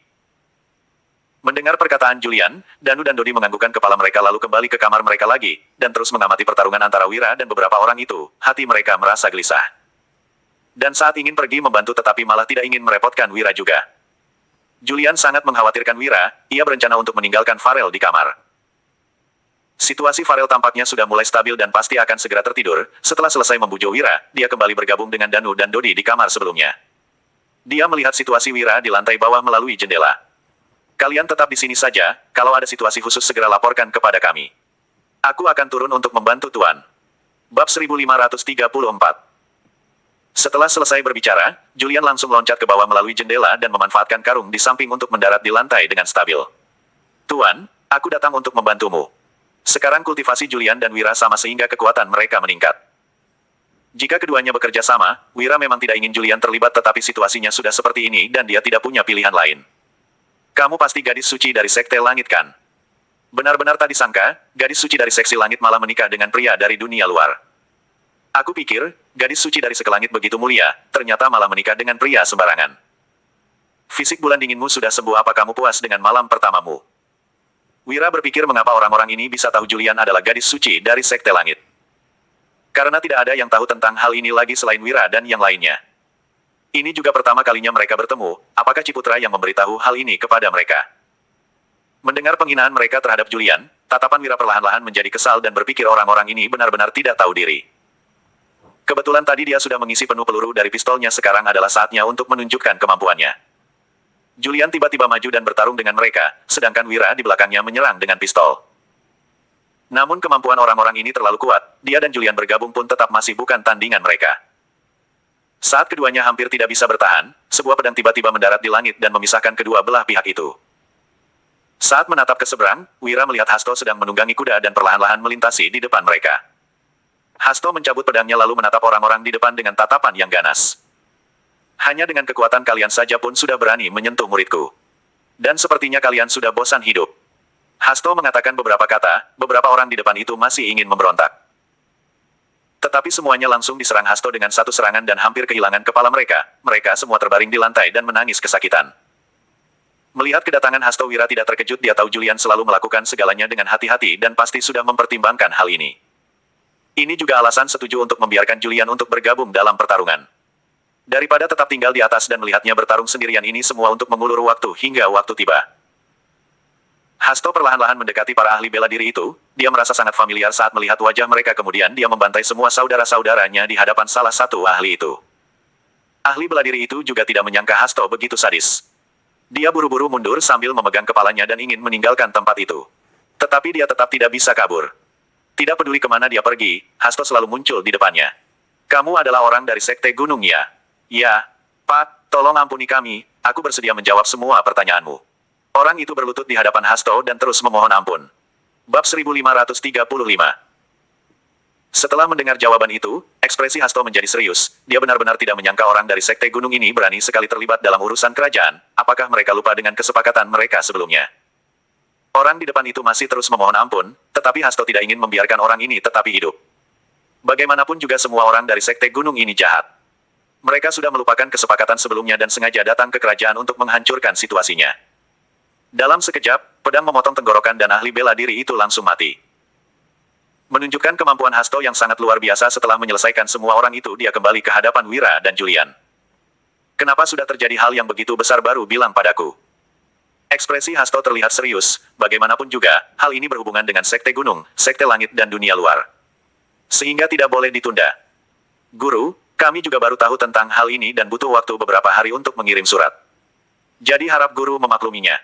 Mendengar perkataan Julian, Danu dan Dodi menganggukkan kepala mereka lalu kembali ke kamar mereka lagi, dan terus mengamati pertarungan antara Wira dan beberapa orang itu, hati mereka merasa gelisah. Dan saat ingin pergi membantu tetapi malah tidak ingin merepotkan Wira juga. Julian sangat mengkhawatirkan Wira, ia berencana untuk meninggalkan Farel di kamar. Situasi Farel tampaknya sudah mulai stabil dan pasti akan segera tertidur, setelah selesai membujuk Wira, dia kembali bergabung dengan Danu dan Dodi di kamar sebelumnya. Dia melihat situasi Wira di lantai bawah melalui jendela. Kalian tetap di sini saja, kalau ada situasi khusus segera laporkan kepada kami. Aku akan turun untuk membantu Tuan. Bab 1534. Setelah selesai berbicara, Julian langsung loncat ke bawah melalui jendela dan memanfaatkan karung di samping untuk mendarat di lantai dengan stabil. Tuan, aku datang untuk membantumu. Sekarang kultivasi Julian dan Wira sama sehingga kekuatan mereka meningkat. Jika keduanya bekerja sama, Wira memang tidak ingin Julian terlibat tetapi situasinya sudah seperti ini dan dia tidak punya pilihan lain. Kamu pasti gadis suci dari Sekte Langit kan? Benar-benar tak disangka, gadis suci dari Seksi Langit malah menikah dengan pria dari dunia luar. Aku pikir, gadis suci dari Sekelangit begitu mulia, ternyata malah menikah dengan pria sembarangan. Fisik bulan dinginmu sudah sembuh apa kamu puas dengan malam pertamamu? Wira berpikir mengapa orang-orang ini bisa tahu Julian adalah gadis suci dari Sekte Langit. Karena tidak ada yang tahu tentang hal ini lagi selain Wira dan yang lainnya. Ini juga pertama kalinya mereka bertemu, apakah Ciputra yang memberitahu hal ini kepada mereka? Mendengar penghinaan mereka terhadap Julian, tatapan Wira perlahan-lahan menjadi kesal dan berpikir orang-orang ini benar-benar tidak tahu diri. Kebetulan tadi dia sudah mengisi penuh peluru dari pistolnya sekarang adalah saatnya untuk menunjukkan kemampuannya. Julian tiba-tiba maju dan bertarung dengan mereka, sedangkan Wira di belakangnya menyerang dengan pistol. Namun kemampuan orang-orang ini terlalu kuat, dia dan Julian bergabung pun tetap masih bukan tandingan mereka. Saat keduanya hampir tidak bisa bertahan, sebuah pedang tiba-tiba mendarat di langit dan memisahkan kedua belah pihak itu. Saat menatap ke seberang, Wira melihat Hasto sedang menunggangi kuda dan perlahan-lahan melintasi di depan mereka. Hasto mencabut pedangnya lalu menatap orang-orang di depan dengan tatapan yang ganas. Hanya dengan kekuatan kalian saja pun sudah berani menyentuh muridku. Dan sepertinya kalian sudah bosan hidup. Hasto mengatakan beberapa kata, beberapa orang di depan itu masih ingin memberontak. Tetapi semuanya langsung diserang Hasto dengan satu serangan dan hampir kehilangan kepala mereka. Mereka semua terbaring di lantai dan menangis kesakitan. Melihat kedatangan Hasto, Wira tidak terkejut. Dia tahu Julian selalu melakukan segalanya dengan hati-hati dan pasti sudah mempertimbangkan hal ini. Ini juga alasan setuju untuk membiarkan Julian untuk bergabung dalam pertarungan. Daripada tetap tinggal di atas dan melihatnya bertarung sendirian, ini semua untuk mengulur waktu hingga waktu tiba. Hasto perlahan-lahan mendekati para ahli bela diri itu. Dia merasa sangat familiar saat melihat wajah mereka, kemudian dia membantai semua saudara-saudaranya di hadapan salah satu ahli itu. Ahli bela diri itu juga tidak menyangka Hasto begitu sadis. Dia buru-buru mundur sambil memegang kepalanya dan ingin meninggalkan tempat itu. Tetapi dia tetap tidak bisa kabur. Tidak peduli kemana dia pergi, Hasto selalu muncul di depannya. "Kamu adalah orang dari Sekte Gunung, ya?" "Ya, Pak, tolong ampuni kami, aku bersedia menjawab semua pertanyaanmu." Orang itu berlutut di hadapan Hasto dan terus memohon ampun. Bab 1535. Setelah mendengar jawaban itu, ekspresi Hasto menjadi serius. Dia benar-benar tidak menyangka orang dari Sekte Gunung ini berani sekali terlibat dalam urusan kerajaan. Apakah mereka lupa dengan kesepakatan mereka sebelumnya? Orang di depan itu masih terus memohon ampun, tetapi Hasto tidak ingin membiarkan orang ini tetapi hidup. Bagaimanapun juga semua orang dari Sekte Gunung ini jahat. Mereka sudah melupakan kesepakatan sebelumnya dan sengaja datang ke kerajaan untuk menghancurkan situasinya. Dalam sekejap, pedang memotong tenggorokan dan ahli bela diri itu langsung mati. Menunjukkan kemampuan Hasto yang sangat luar biasa, setelah menyelesaikan semua orang itu, dia kembali ke hadapan Wira dan Julian. "Kenapa sudah terjadi hal yang begitu besar baru bilang padaku?" Ekspresi Hasto terlihat serius. Bagaimanapun juga, hal ini berhubungan dengan Sekte Gunung, Sekte Langit dan dunia luar. Sehingga tidak boleh ditunda. "Guru, kami juga baru tahu tentang hal ini dan butuh waktu beberapa hari untuk mengirim surat. Jadi harap guru memakluminya."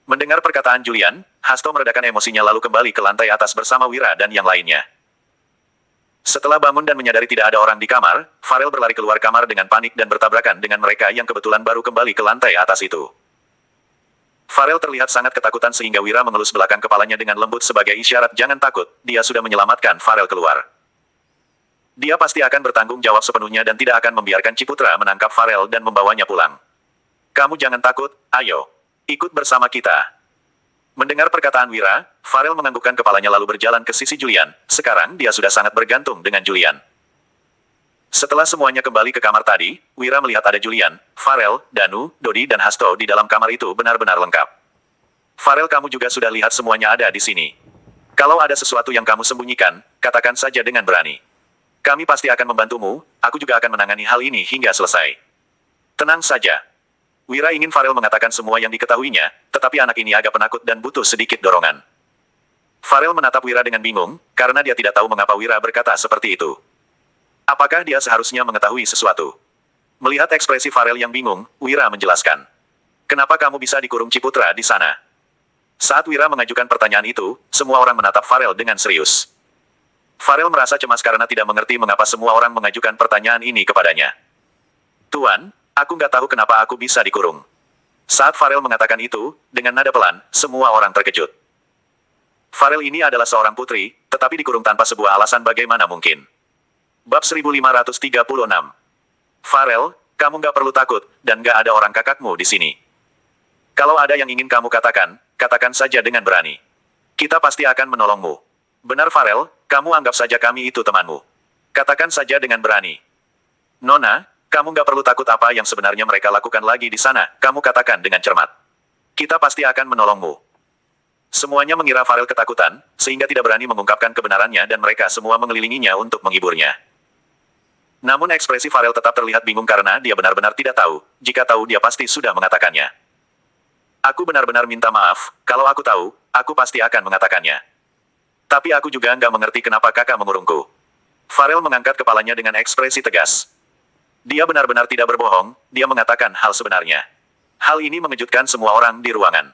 Mendengar perkataan Julian, Hasto meredakan emosinya lalu kembali ke lantai atas bersama Wira dan yang lainnya. Setelah bangun dan menyadari tidak ada orang di kamar, Farel berlari keluar kamar dengan panik dan bertabrakan dengan mereka yang kebetulan baru kembali ke lantai atas itu. Farel terlihat sangat ketakutan sehingga Wira mengelus belakang kepalanya dengan lembut sebagai isyarat jangan takut, dia sudah menyelamatkan Farel keluar. Dia pasti akan bertanggung jawab sepenuhnya dan tidak akan membiarkan Ciputra menangkap Farel dan membawanya pulang. "Kamu jangan takut, ayo. Ikut bersama kita." Mendengar perkataan Wira, Farel menganggukkan kepalanya lalu berjalan ke sisi Julian. Sekarang dia sudah sangat bergantung dengan Julian. Setelah semuanya kembali ke kamar tadi, Wira melihat ada Julian, Farel, Danu, Dodi dan Hasto di dalam kamar itu benar-benar lengkap. "Farel, kamu juga sudah lihat semuanya ada di sini. Kalau ada sesuatu yang kamu sembunyikan, katakan saja dengan berani. Kami pasti akan membantumu, aku juga akan menangani hal ini hingga selesai. Tenang saja." Wira ingin Farel mengatakan semua yang diketahuinya, tetapi anak ini agak penakut dan butuh sedikit dorongan. Farel menatap Wira dengan bingung, karena dia tidak tahu mengapa Wira berkata seperti itu. Apakah dia seharusnya mengetahui sesuatu? Melihat ekspresi Farel yang bingung, Wira menjelaskan. "Kenapa kamu bisa dikurung Ciputra di sana?" Saat Wira mengajukan pertanyaan itu, semua orang menatap Farel dengan serius. Farel merasa cemas karena tidak mengerti mengapa semua orang mengajukan pertanyaan ini kepadanya. "Tuan, aku nggak tahu kenapa aku bisa dikurung." Saat Farel mengatakan itu, dengan nada pelan, semua orang terkejut. Farel ini adalah seorang putri, tetapi dikurung tanpa sebuah alasan, bagaimana mungkin? Bab 1536. "Farel, kamu nggak perlu takut, dan nggak ada orang kakakmu di sini. Kalau ada yang ingin kamu katakan, katakan saja dengan berani. Kita pasti akan menolongmu. Benar Farel, kamu anggap saja kami itu temanmu. Katakan saja dengan berani. Nona, kamu nggak perlu takut apa yang sebenarnya mereka lakukan lagi di sana, kamu katakan dengan cermat. Kita pasti akan menolongmu." Semuanya mengira Farel ketakutan, sehingga tidak berani mengungkapkan kebenarannya dan mereka semua mengelilinginya untuk menghiburnya. Namun ekspresi Farel tetap terlihat bingung karena dia benar-benar tidak tahu, jika tahu dia pasti sudah mengatakannya. "Aku benar-benar minta maaf, kalau aku tahu, aku pasti akan mengatakannya. Tapi aku juga nggak mengerti kenapa kakak mengurungku." Farel mengangkat kepalanya dengan ekspresi tegas. Dia benar-benar tidak berbohong, dia mengatakan hal sebenarnya. Hal ini mengejutkan semua orang di ruangan.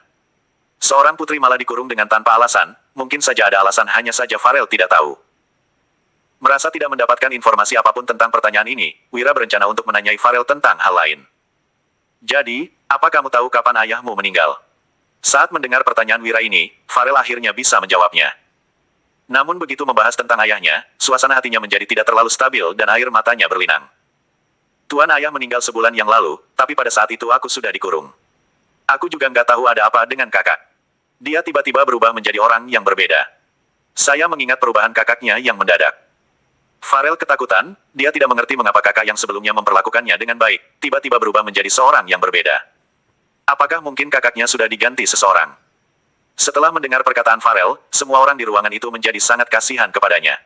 Seorang putri malah dikurung dengan tanpa alasan, mungkin saja ada alasan, hanya saja Farel tidak tahu. Merasa tidak mendapatkan informasi apapun tentang pertanyaan ini, Wira berencana untuk menanyai Farel tentang hal lain. "Jadi, apa kamu tahu kapan ayahmu meninggal?" Saat mendengar pertanyaan Wira ini, Farel akhirnya bisa menjawabnya. Namun begitu membahas tentang ayahnya, suasana hatinya menjadi tidak terlalu stabil dan air matanya berlinang. Tuan ayah meninggal sebulan yang lalu, tapi pada saat itu aku sudah dikurung. Aku juga nggak tahu ada apa dengan kakak. Dia tiba-tiba berubah menjadi orang yang berbeda. Saya mengingat perubahan kakaknya yang mendadak. Farel ketakutan, dia tidak mengerti mengapa kakak yang sebelumnya memperlakukannya dengan baik, tiba-tiba berubah menjadi seorang yang berbeda. Apakah mungkin kakaknya sudah diganti seseorang? Setelah mendengar perkataan Farel, semua orang di ruangan itu menjadi sangat kasihan kepadanya.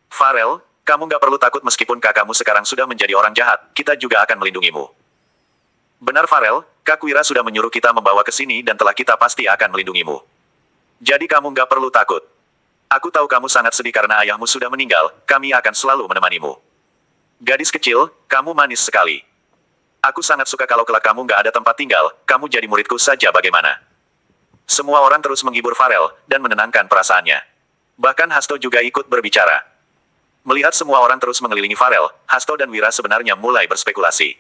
Farel, kamu nggak perlu takut meskipun kakakmu sekarang sudah menjadi orang jahat, kita juga akan melindungimu. Benar Farel, Kak Wira sudah menyuruh kita membawa ke sini dan telah kita pasti akan melindungimu. Jadi kamu nggak perlu takut. Aku tahu kamu sangat sedih karena ayahmu sudah meninggal, kami akan selalu menemanimu. Gadis kecil, kamu manis sekali. Aku sangat suka kalau kelak kamu nggak ada tempat tinggal, kamu jadi muridku saja bagaimana. Semua orang terus menghibur Farel, dan menenangkan perasaannya. Bahkan Hasto juga ikut berbicara. Melihat semua orang terus mengelilingi Farel, Hasto dan Wira sebenarnya mulai berspekulasi.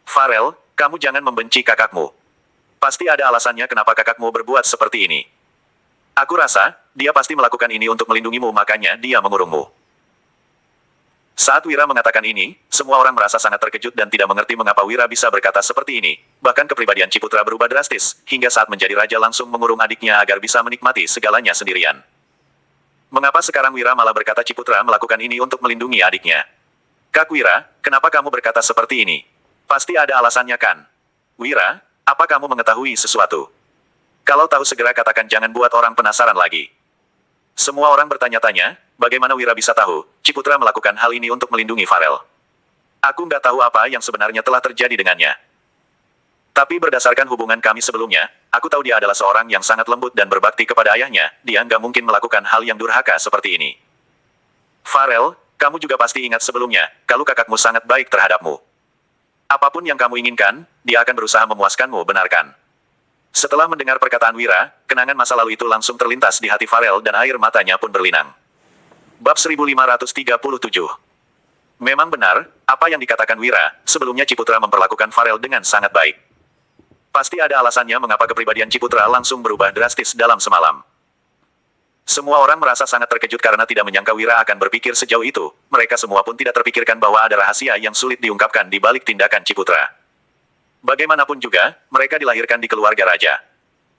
Farel, kamu jangan membenci kakakmu. Pasti ada alasannya kenapa kakakmu berbuat seperti ini. Aku rasa, dia pasti melakukan ini untuk melindungimu makanya dia mengurungmu. Saat Wira mengatakan ini, semua orang merasa sangat terkejut dan tidak mengerti mengapa Wira bisa berkata seperti ini. Bahkan kepribadian Ciputra berubah drastis, hingga saat menjadi raja langsung mengurung adiknya agar bisa menikmati segalanya sendirian. Mengapa sekarang Wira malah berkata Ciputra melakukan ini untuk melindungi adiknya? Kak Wira, kenapa kamu berkata seperti ini? Pasti ada alasannya kan? Wira, apa kamu mengetahui sesuatu? Kalau tahu segera katakan jangan buat orang penasaran lagi. Semua orang bertanya-tanya, bagaimana Wira bisa tahu, Ciputra melakukan hal ini untuk melindungi Farel. Aku nggak tahu apa yang sebenarnya telah terjadi dengannya. Tapi berdasarkan hubungan kami sebelumnya, aku tahu dia adalah seorang yang sangat lembut dan berbakti kepada ayahnya, dia nggak mungkin melakukan hal yang durhaka seperti ini. Farel, kamu juga pasti ingat sebelumnya, kalau kakakmu sangat baik terhadapmu. Apapun yang kamu inginkan, dia akan berusaha memuaskanmu, benarkan? Setelah mendengar perkataan Wira, kenangan masa lalu itu langsung terlintas di hati Farel dan air matanya pun berlinang. Bab 1537. Memang benar, apa yang dikatakan Wira, sebelumnya Ciputra memperlakukan Farel dengan sangat baik. Pasti ada alasannya mengapa kepribadian Ciputra langsung berubah drastis dalam semalam. Semua orang merasa sangat terkejut karena tidak menyangka Wira akan berpikir sejauh itu. Mereka semua pun tidak terpikirkan bahwa ada rahasia yang sulit diungkapkan di balik tindakan Ciputra. Bagaimanapun juga, mereka dilahirkan di keluarga raja.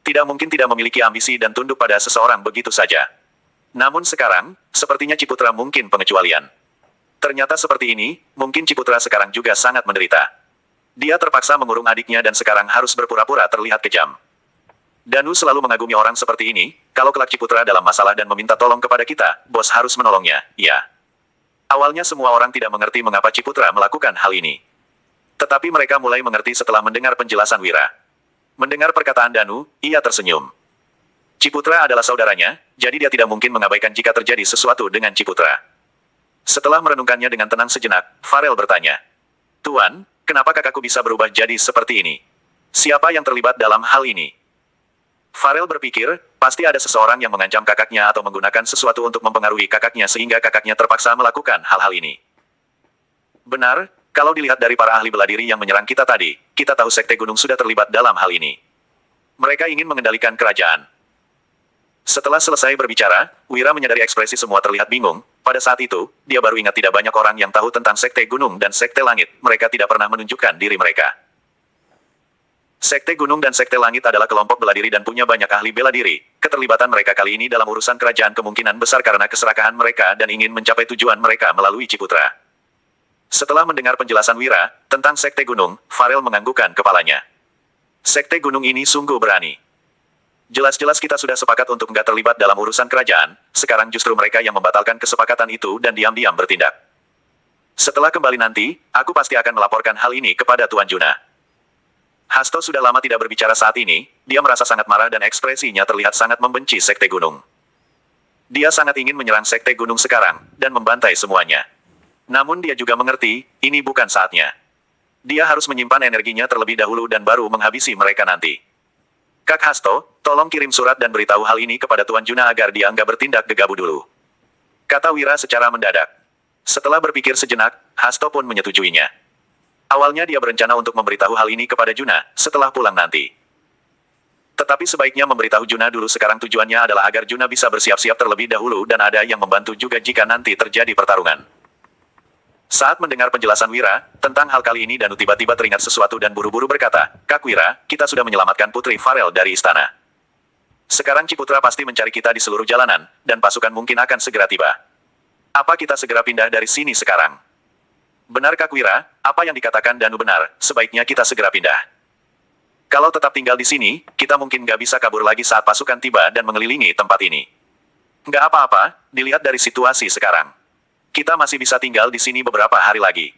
Tidak mungkin tidak memiliki ambisi dan tunduk pada seseorang begitu saja. Namun sekarang, sepertinya Ciputra mungkin pengecualian. Ternyata seperti ini, mungkin Ciputra sekarang juga sangat menderita. Dia terpaksa mengurung adiknya dan sekarang harus berpura-pura terlihat kejam. Danu selalu mengagumi orang seperti ini, kalau kelak Ciputra dalam masalah dan meminta tolong kepada kita, bos harus menolongnya, ya. Awalnya semua orang tidak mengerti mengapa Ciputra melakukan hal ini. Tetapi mereka mulai mengerti setelah mendengar penjelasan Wira. Mendengar perkataan Danu, ia tersenyum. Ciputra adalah saudaranya, jadi dia tidak mungkin mengabaikan jika terjadi sesuatu dengan Ciputra. Setelah merenungkannya dengan tenang sejenak, Farel bertanya. Tuan, kenapa kakakku bisa berubah jadi seperti ini? Siapa yang terlibat dalam hal ini? Farel berpikir, pasti ada seseorang yang mengancam kakaknya atau menggunakan sesuatu untuk mempengaruhi kakaknya sehingga kakaknya terpaksa melakukan hal-hal ini. Benar, kalau dilihat dari para ahli bela diri yang menyerang kita tadi, kita tahu Sekte Gunung sudah terlibat dalam hal ini. Mereka ingin mengendalikan kerajaan. Setelah selesai berbicara, Wira menyadari ekspresi semua terlihat bingung. Pada saat itu, dia baru ingat tidak banyak orang yang tahu tentang Sekte Gunung dan Sekte Langit. Mereka tidak pernah menunjukkan diri mereka. Sekte Gunung dan Sekte Langit adalah kelompok bela diri dan punya banyak ahli bela diri. Keterlibatan mereka kali ini dalam urusan kerajaan kemungkinan besar karena keserakahan mereka dan ingin mencapai tujuan mereka melalui Ciputra. Setelah mendengar penjelasan Wira tentang Sekte Gunung, Farel menganggukkan kepalanya. Sekte Gunung ini sungguh berani. Jelas-jelas kita sudah sepakat untuk nggak terlibat dalam urusan kerajaan, sekarang justru mereka yang membatalkan kesepakatan itu dan diam-diam bertindak. Setelah kembali nanti, aku pasti akan melaporkan hal ini kepada Tuan Juna. Hasto sudah lama tidak berbicara saat ini, dia merasa sangat marah dan ekspresinya terlihat sangat membenci Sekte Gunung. Dia sangat ingin menyerang Sekte Gunung sekarang, dan membantai semuanya. Namun dia juga mengerti, ini bukan saatnya. Dia harus menyimpan energinya terlebih dahulu dan baru menghabisi mereka nanti. Kak Hasto, tolong kirim surat dan beritahu hal ini kepada Tuan Juna agar dia nggak bertindak gegabah dulu. Kata Wira secara mendadak. Setelah berpikir sejenak, Hasto pun menyetujuinya. Awalnya dia berencana untuk memberitahu hal ini kepada Juna, setelah pulang nanti. Tetapi sebaiknya memberitahu Juna dulu sekarang tujuannya adalah agar Juna bisa bersiap-siap terlebih dahulu dan ada yang membantu juga jika nanti terjadi pertarungan. Saat mendengar penjelasan Wira tentang hal kali ini, Danu tiba-tiba teringat sesuatu dan buru-buru berkata, "Kak Wira, kita sudah menyelamatkan Putri Farel dari istana. Sekarang Ciputra pasti mencari kita di seluruh jalanan, dan pasukan mungkin akan segera tiba. Apa kita segera pindah dari sini sekarang?" "Benar Kak Wira, apa yang dikatakan Danu benar, sebaiknya kita segera pindah. Kalau tetap tinggal di sini, kita mungkin nggak bisa kabur lagi saat pasukan tiba dan mengelilingi tempat ini. Nggak apa-apa, dilihat dari situasi sekarang. Kita masih bisa tinggal di sini beberapa hari lagi."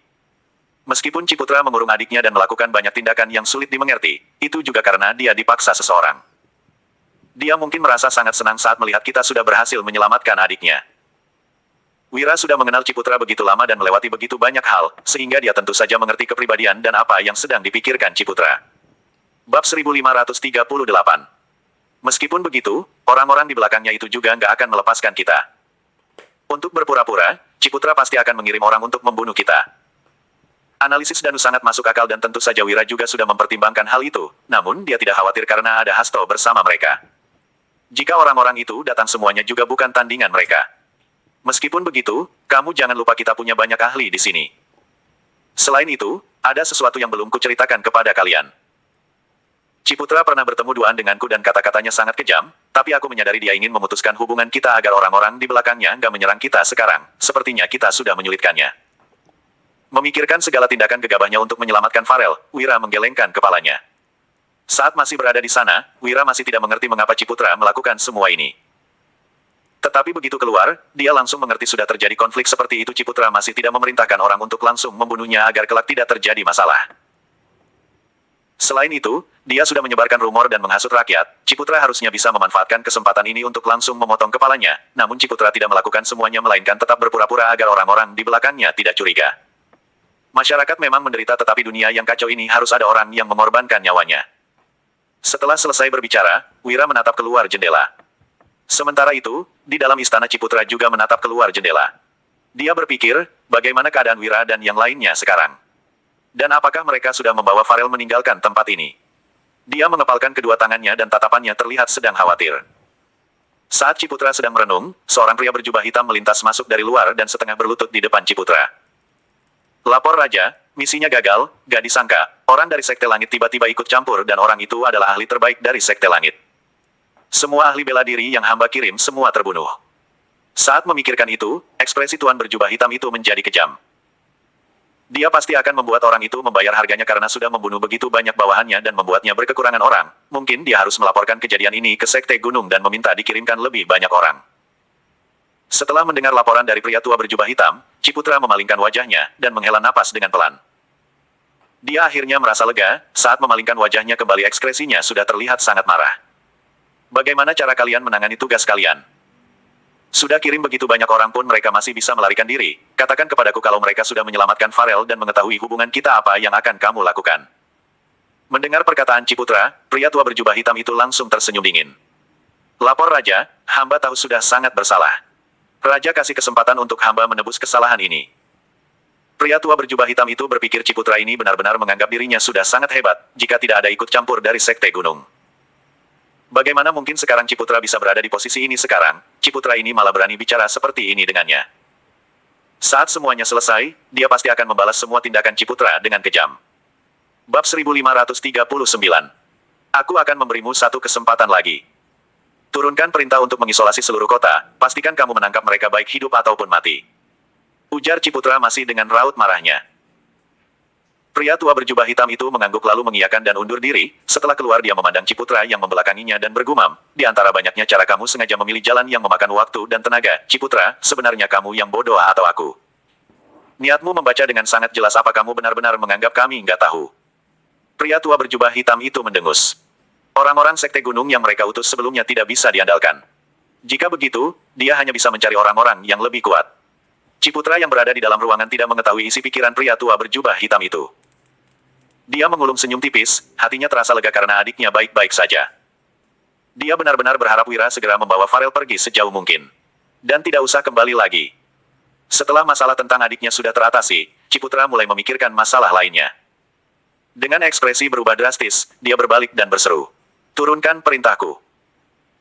Meskipun Ciputra mengurung adiknya dan melakukan banyak tindakan yang sulit dimengerti, itu juga karena dia dipaksa seseorang. Dia mungkin merasa sangat senang saat melihat kita sudah berhasil menyelamatkan adiknya. Wira sudah mengenal Ciputra begitu lama dan melewati begitu banyak hal, sehingga dia tentu saja mengerti kepribadian dan apa yang sedang dipikirkan Ciputra. Bab 1538. Meskipun begitu, orang-orang di belakangnya itu juga nggak akan melepaskan kita. Untuk berpura-pura, Ciputra pasti akan mengirim orang untuk membunuh kita. Analisis Danu sangat masuk akal dan tentu saja Wira juga sudah mempertimbangkan hal itu, namun dia tidak khawatir karena ada Hasto bersama mereka. Jika orang-orang itu datang semuanya juga bukan tandingan mereka. Meskipun begitu, kamu jangan lupa kita punya banyak ahli di sini. Selain itu, ada sesuatu yang belum kuceritakan kepada kalian. Ciputra pernah bertemu duaan denganku dan kata-katanya sangat kejam, tapi aku menyadari dia ingin memutuskan hubungan kita agar orang-orang di belakangnya nggak menyerang kita sekarang. Sepertinya kita sudah menyulitkannya. Memikirkan segala tindakan gegabahnya untuk menyelamatkan Farel, Wira menggelengkan kepalanya. Saat masih berada di sana, Wira masih tidak mengerti mengapa Ciputra melakukan semua ini. Tetapi begitu keluar, dia langsung mengerti sudah terjadi konflik seperti itu. Ciputra masih tidak memerintahkan orang untuk langsung membunuhnya agar kelak tidak terjadi masalah. Selain itu, dia sudah menyebarkan rumor dan menghasut rakyat. Ciputra harusnya bisa memanfaatkan kesempatan ini untuk langsung memotong kepalanya, namun Ciputra tidak melakukan semuanya melainkan tetap berpura-pura agar orang-orang di belakangnya tidak curiga. Masyarakat memang menderita, tetapi dunia yang kacau ini harus ada orang yang mengorbankan nyawanya. Setelah selesai berbicara, Wira menatap keluar jendela. Sementara itu, di dalam istana Ciputra juga menatap keluar jendela. Dia berpikir, bagaimana keadaan Wira dan yang lainnya sekarang? Dan apakah mereka sudah membawa Farel meninggalkan tempat ini? Dia mengepalkan kedua tangannya dan tatapannya terlihat sedang khawatir. Saat Ciputra sedang merenung, seorang pria berjubah hitam melintas masuk dari luar dan setengah berlutut di depan Ciputra. "Lapor Raja, misinya gagal, gak disangka, orang dari Sekte Langit tiba-tiba ikut campur dan orang itu adalah ahli terbaik dari Sekte Langit. Semua ahli bela diri yang hamba kirim semua terbunuh." Saat memikirkan itu, ekspresi tuan berjubah hitam itu menjadi kejam. Dia pasti akan membuat orang itu membayar harganya karena sudah membunuh begitu banyak bawahannya dan membuatnya berkekurangan orang. Mungkin dia harus melaporkan kejadian ini ke Sekte Gunung dan meminta dikirimkan lebih banyak orang. Setelah mendengar laporan dari pria tua berjubah hitam, Ciputra memalingkan wajahnya dan menghela napas dengan pelan. Dia akhirnya merasa lega, saat memalingkan wajahnya kembali ekspresinya sudah terlihat sangat marah. "Bagaimana cara kalian menangani tugas kalian? Sudah kirim begitu banyak orang pun mereka masih bisa melarikan diri. Katakan kepadaku kalau mereka sudah menyelamatkan Farel dan mengetahui hubungan kita, apa yang akan kamu lakukan?" Mendengar perkataan Ciputra, pria tua berjubah hitam itu langsung tersenyum dingin. "Lapor Raja, hamba tahu sudah sangat bersalah. Raja kasih kesempatan untuk hamba menebus kesalahan ini." Pria tua berjubah hitam itu berpikir Ciputra ini benar-benar menganggap dirinya sudah sangat hebat, jika tidak ada ikut campur dari Sekte Gunung. Bagaimana mungkin sekarang Ciputra bisa berada di posisi ini sekarang? Ciputra ini malah berani bicara seperti ini dengannya. Saat semuanya selesai, dia pasti akan membalas semua tindakan Ciputra dengan kejam. Bab 1539. Aku akan memberimu satu kesempatan lagi. Turunkan perintah untuk mengisolasi seluruh kota, pastikan kamu menangkap mereka baik hidup ataupun mati. Ujar Ciputra masih dengan raut marahnya. Pria tua berjubah hitam itu mengangguk lalu mengiyakan dan undur diri. Setelah keluar dia memandang Ciputra yang membelakanginya dan bergumam, "Di antara banyaknya cara kamu sengaja memilih jalan yang memakan waktu dan tenaga. Ciputra, sebenarnya kamu yang bodoh atau aku? Niatmu membaca dengan sangat jelas. Apa kamu benar-benar menganggap kami nggak tahu?" Pria tua berjubah hitam itu mendengus. Orang-orang Sekte Gunung yang mereka utus sebelumnya tidak bisa diandalkan. Jika begitu, dia hanya bisa mencari orang-orang yang lebih kuat. Ciputra yang berada di dalam ruangan tidak mengetahui isi pikiran pria tua berjubah hitam itu. Dia mengulum senyum tipis, hatinya terasa lega karena adiknya baik-baik saja. Dia benar-benar berharap Wira segera membawa Farel pergi sejauh mungkin. Dan tidak usah kembali lagi. Setelah masalah tentang adiknya sudah teratasi, Ciputra mulai memikirkan masalah lainnya. Dengan ekspresi berubah drastis, dia berbalik dan berseru, "Turunkan perintahku.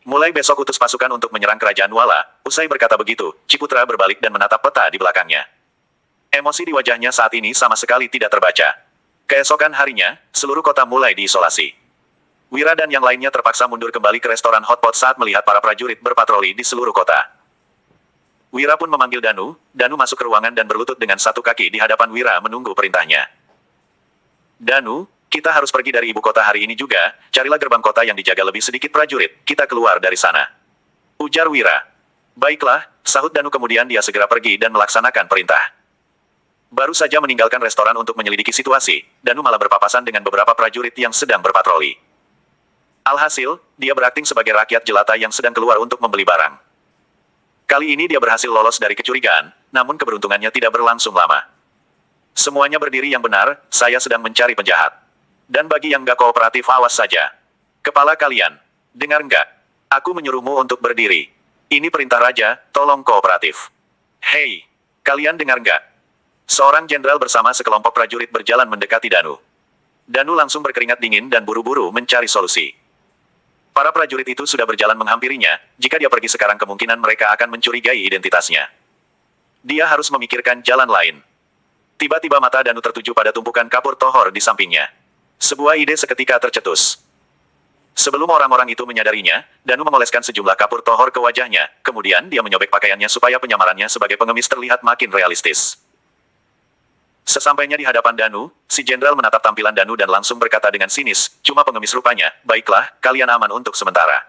Mulai besok utus pasukan untuk menyerang kerajaan Wala." Usai berkata begitu, Ciputra berbalik dan menatap peta di belakangnya. Emosi di wajahnya saat ini sama sekali tidak terbaca. Keesokan harinya, seluruh kota mulai diisolasi. Wira dan yang lainnya terpaksa mundur kembali ke restoran hotpot saat melihat para prajurit berpatroli di seluruh kota. Wira pun memanggil Danu. Danu masuk ke ruangan dan berlutut dengan satu kaki di hadapan Wira menunggu perintahnya. Danu, kita harus pergi dari ibu kota hari ini juga, carilah gerbang kota yang dijaga lebih sedikit prajurit, kita keluar dari sana. Ujar Wira. Baiklah, sahut Danu kemudian dia segera pergi dan melaksanakan perintah. Baru saja meninggalkan restoran untuk menyelidiki situasi, Danu malah berpapasan dengan beberapa prajurit yang sedang berpatroli. Alhasil, dia berakting sebagai rakyat jelata yang sedang keluar untuk membeli barang. Kali ini dia berhasil lolos dari kecurigaan, namun keberuntungannya tidak berlangsung lama. Semuanya berdiri yang benar, saya sedang mencari penjahat. Dan bagi yang gak kooperatif awas saja. Kepala kalian, dengar nggak? Aku menyuruhmu untuk berdiri. Ini perintah raja, tolong kooperatif. Hei, kalian dengar nggak? Seorang jenderal bersama sekelompok prajurit berjalan mendekati Danu. Danu langsung berkeringat dingin dan buru-buru mencari solusi. Para prajurit itu sudah berjalan menghampirinya, jika dia pergi sekarang kemungkinan mereka akan mencurigai identitasnya. Dia harus memikirkan jalan lain. Tiba-tiba mata Danu tertuju pada tumpukan kapur tohor di sampingnya. Sebuah ide seketika tercetus. Sebelum orang-orang itu menyadarinya, Danu mengoleskan sejumlah kapur tohor ke wajahnya, kemudian dia menyobek pakaiannya supaya penyamarannya sebagai pengemis terlihat makin realistis. Sesampainya di hadapan Danu, si jenderal menatap tampilan Danu dan langsung berkata dengan sinis, cuma pengemis rupanya, baiklah, kalian aman untuk sementara.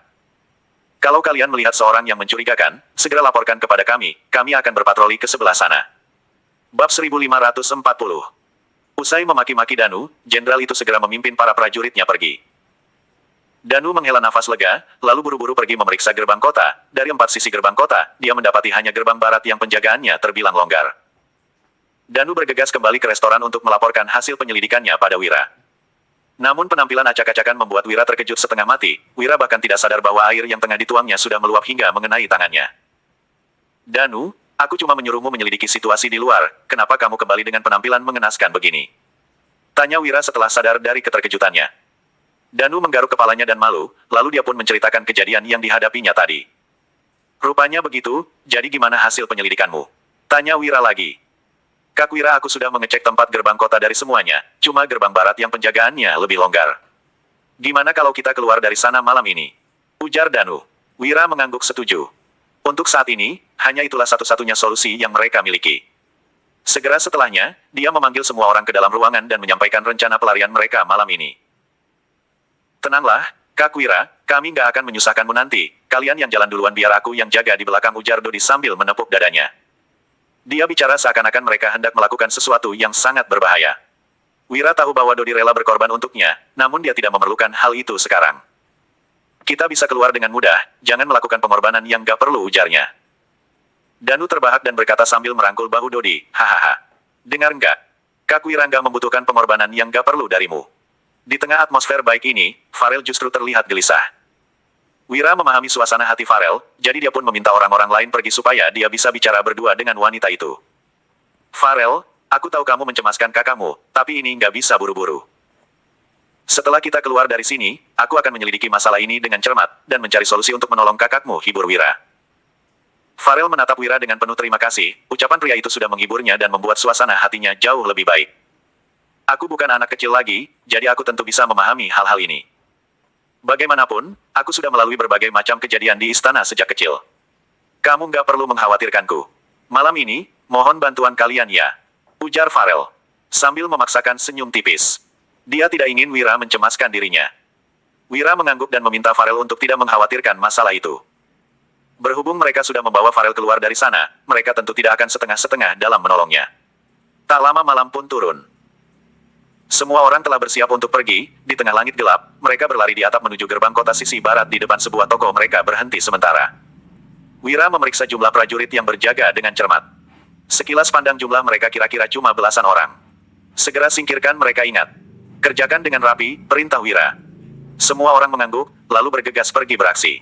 Kalau kalian melihat seorang yang mencurigakan, segera laporkan kepada kami akan berpatroli ke sebelah sana. Bab 1540. Usai memaki-maki Danu, jenderal itu segera memimpin para prajuritnya pergi. Danu menghela nafas lega, lalu buru-buru pergi memeriksa gerbang kota. Dari 4 sisi gerbang kota, dia mendapati hanya gerbang barat yang penjagaannya terbilang longgar. Danu bergegas kembali ke restoran untuk melaporkan hasil penyelidikannya pada Wira. Namun penampilan acak-acakan membuat Wira terkejut setengah mati. Wira bahkan tidak sadar bahwa air yang tengah dituangnya sudah meluap hingga mengenai tangannya. Danu, aku cuma menyuruhmu menyelidiki situasi di luar, kenapa kamu kembali dengan penampilan mengenaskan begini? Tanya Wira setelah sadar dari keterkejutannya. Danu menggaruk kepalanya dan malu, lalu dia pun menceritakan kejadian yang dihadapinya tadi. Rupanya begitu, jadi gimana hasil penyelidikanmu? Tanya Wira lagi. Kak Wira, aku sudah mengecek tempat gerbang kota dari semuanya, cuma gerbang barat yang penjagaannya lebih longgar. Gimana kalau kita keluar dari sana malam ini? Ujar Danu. Wira mengangguk setuju. Untuk saat ini, hanya itulah satu-satunya solusi yang mereka miliki. Segera setelahnya, dia memanggil semua orang ke dalam ruangan dan menyampaikan rencana pelarian mereka malam ini. Tenanglah, Kak Wira, kami nggak akan menyusahkanmu nanti, kalian yang jalan duluan biar aku yang jaga di belakang, ujar Dodi sambil menepuk dadanya. Dia bicara seakan-akan mereka hendak melakukan sesuatu yang sangat berbahaya. Wira tahu bahwa Dodi rela berkorban untuknya, namun dia tidak memerlukan hal itu sekarang. Kita bisa keluar dengan mudah, jangan melakukan pengorbanan yang gak perlu, ujarnya. Danu terbahak dan berkata sambil merangkul bahu Dodi, hahaha. Dengar nggak? Kak Wira nggak membutuhkan pengorbanan yang gak perlu darimu. Di tengah atmosfer baik ini, Farel justru terlihat gelisah. Wira memahami suasana hati Farel, jadi dia pun meminta orang-orang lain pergi supaya dia bisa bicara berdua dengan wanita itu. Farel, aku tahu kamu mencemaskan kakakmu, tapi ini nggak bisa buru-buru. Setelah kita keluar dari sini, aku akan menyelidiki masalah ini dengan cermat, dan mencari solusi untuk menolong kakakmu, hibur Wira. Farel menatap Wira dengan penuh terima kasih, ucapan pria itu sudah menghiburnya dan membuat suasana hatinya jauh lebih baik. Aku bukan anak kecil lagi, jadi aku tentu bisa memahami hal-hal ini. Bagaimanapun, aku sudah melalui berbagai macam kejadian di istana sejak kecil. Kamu nggak perlu mengkhawatirkanku. Malam ini, mohon bantuan kalian ya. Ujar Farel. Sambil memaksakan senyum tipis. Dia tidak ingin Wira mencemaskan dirinya. Wira mengangguk dan meminta Farel untuk tidak mengkhawatirkan masalah itu. Berhubung mereka sudah membawa Farel keluar dari sana, mereka tentu tidak akan setengah-setengah dalam menolongnya. Tak lama malam pun turun. Semua orang telah bersiap untuk pergi, di tengah langit gelap, mereka berlari di atap menuju gerbang kota sisi barat di depan sebuah toko mereka berhenti sementara. Wira memeriksa jumlah prajurit yang berjaga dengan cermat. Sekilas pandang jumlah mereka kira-kira cuma belasan orang. Segera singkirkan mereka, ingat. Kerjakan dengan rapi, perintah Wira. Semua orang mengangguk, lalu bergegas pergi beraksi.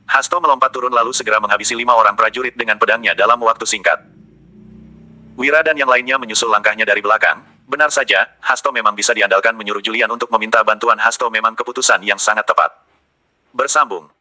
Hasto melompat turun lalu segera menghabisi 5 orang prajurit dengan pedangnya dalam waktu singkat. Wira dan yang lainnya menyusul langkahnya dari belakang. Benar saja, Hasto memang bisa diandalkan. Menyuruh Julian untuk meminta bantuan Hasto memang keputusan yang sangat tepat. Bersambung.